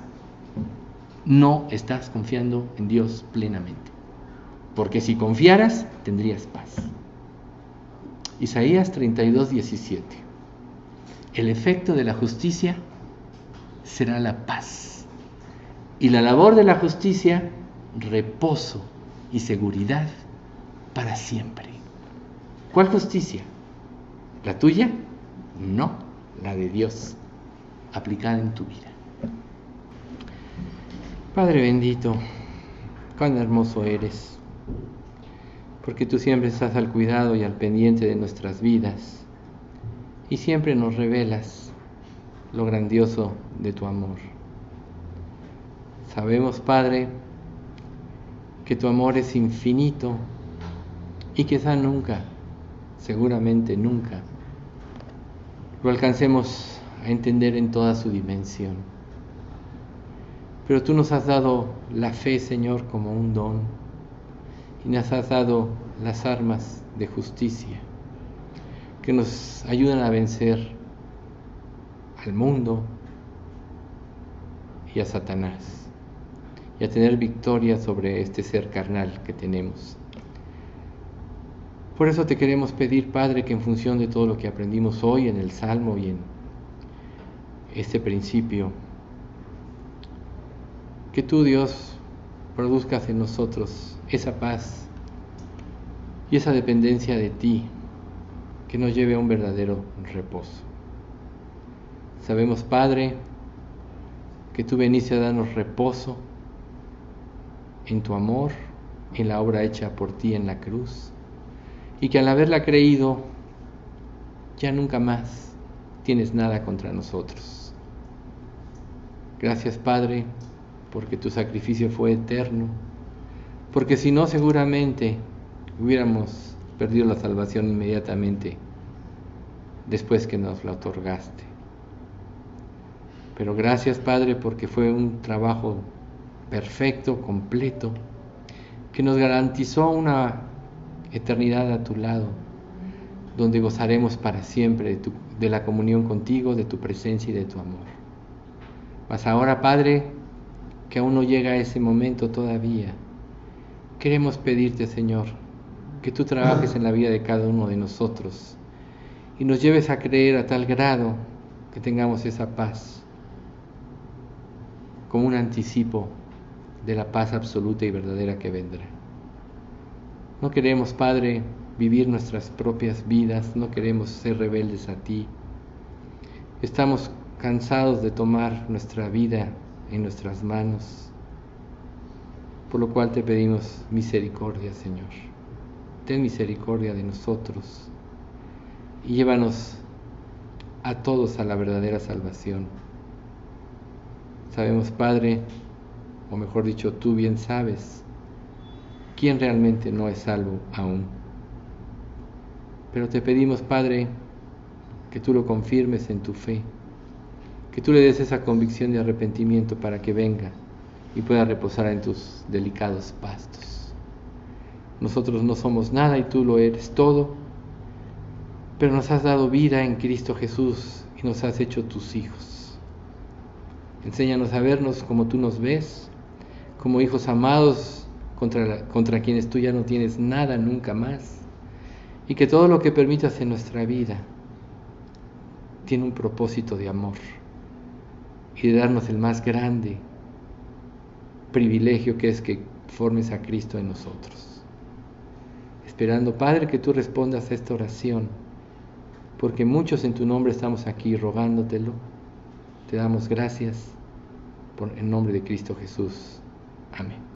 No estás confiando en Dios plenamente. Porque si confiaras, tendrías paz. Isaías 32:17. El efecto de la justicia será la paz. Y la labor de la justicia, reposo y seguridad para siempre. ¿Cuál justicia? ¿La tuya? No, la de Dios, aplicada en tu vida. Padre bendito, cuán hermoso eres, porque tú siempre estás al cuidado y al pendiente de nuestras vidas, y siempre nos revelas lo grandioso de tu amor. Sabemos, Padre, que tu amor es infinito y quizá nunca, seguramente nunca, lo alcancemos a entender en toda su dimensión. Pero tú nos has dado la fe, Señor, como un don, y nos has dado las armas de justicia que nos ayudan a vencer al mundo y a Satanás, y a tener victoria sobre este ser carnal que tenemos. Por eso te queremos pedir, Padre, que en función de todo lo que aprendimos hoy en el Salmo y en este principio, que tú, Dios, produzcas en nosotros esa paz y esa dependencia de ti que nos lleve a un verdadero reposo. Sabemos, Padre, que tú veniste a darnos reposo en tu amor, en la obra hecha por ti en la cruz, y que al haberla creído ya nunca más tienes nada contra nosotros. Gracias, Padre, porque tu sacrificio fue eterno, porque si no, seguramente hubiéramos perdido la salvación inmediatamente después que nos la otorgaste. Pero gracias, Padre, porque fue un trabajo perfecto, completo, que nos garantizó una eternidad a tu lado, donde gozaremos para siempre de la comunión contigo, de tu presencia y de tu amor. Mas ahora, Padre, que aún no llega ese momento todavía, queremos pedirte, Señor, que tú trabajes en la vida de cada uno de nosotros y nos lleves a creer a tal grado que tengamos esa paz como un anticipo de la paz absoluta y verdadera que vendrá. No queremos, Padre, vivir nuestras propias vidas, no queremos ser rebeldes a ti. Estamos cansados de tomar nuestra vida en nuestras manos, por lo cual te pedimos misericordia, Señor. Ten misericordia de nosotros y llévanos a todos a la verdadera salvación. Sabemos, Padre, o mejor dicho, tú bien sabes quién realmente no es salvo aún. Pero te pedimos, Padre, que tú lo confirmes en tu fe, que tú le des esa convicción de arrepentimiento para que venga y pueda reposar en tus delicados pastos. Nosotros no somos nada y tú lo eres todo, pero nos has dado vida en Cristo Jesús y nos has hecho tus hijos. Enséñanos a vernos como tú nos ves, como hijos amados contra quienes tú ya no tienes nada nunca más, y que todo lo que permitas en nuestra vida tiene un propósito de amor y de darnos el más grande privilegio que es que formes a Cristo en nosotros. Esperando, Padre, que tú respondas a esta oración, porque muchos en tu nombre estamos aquí rogándotelo. Te damos gracias en nombre de Cristo Jesús. Amén.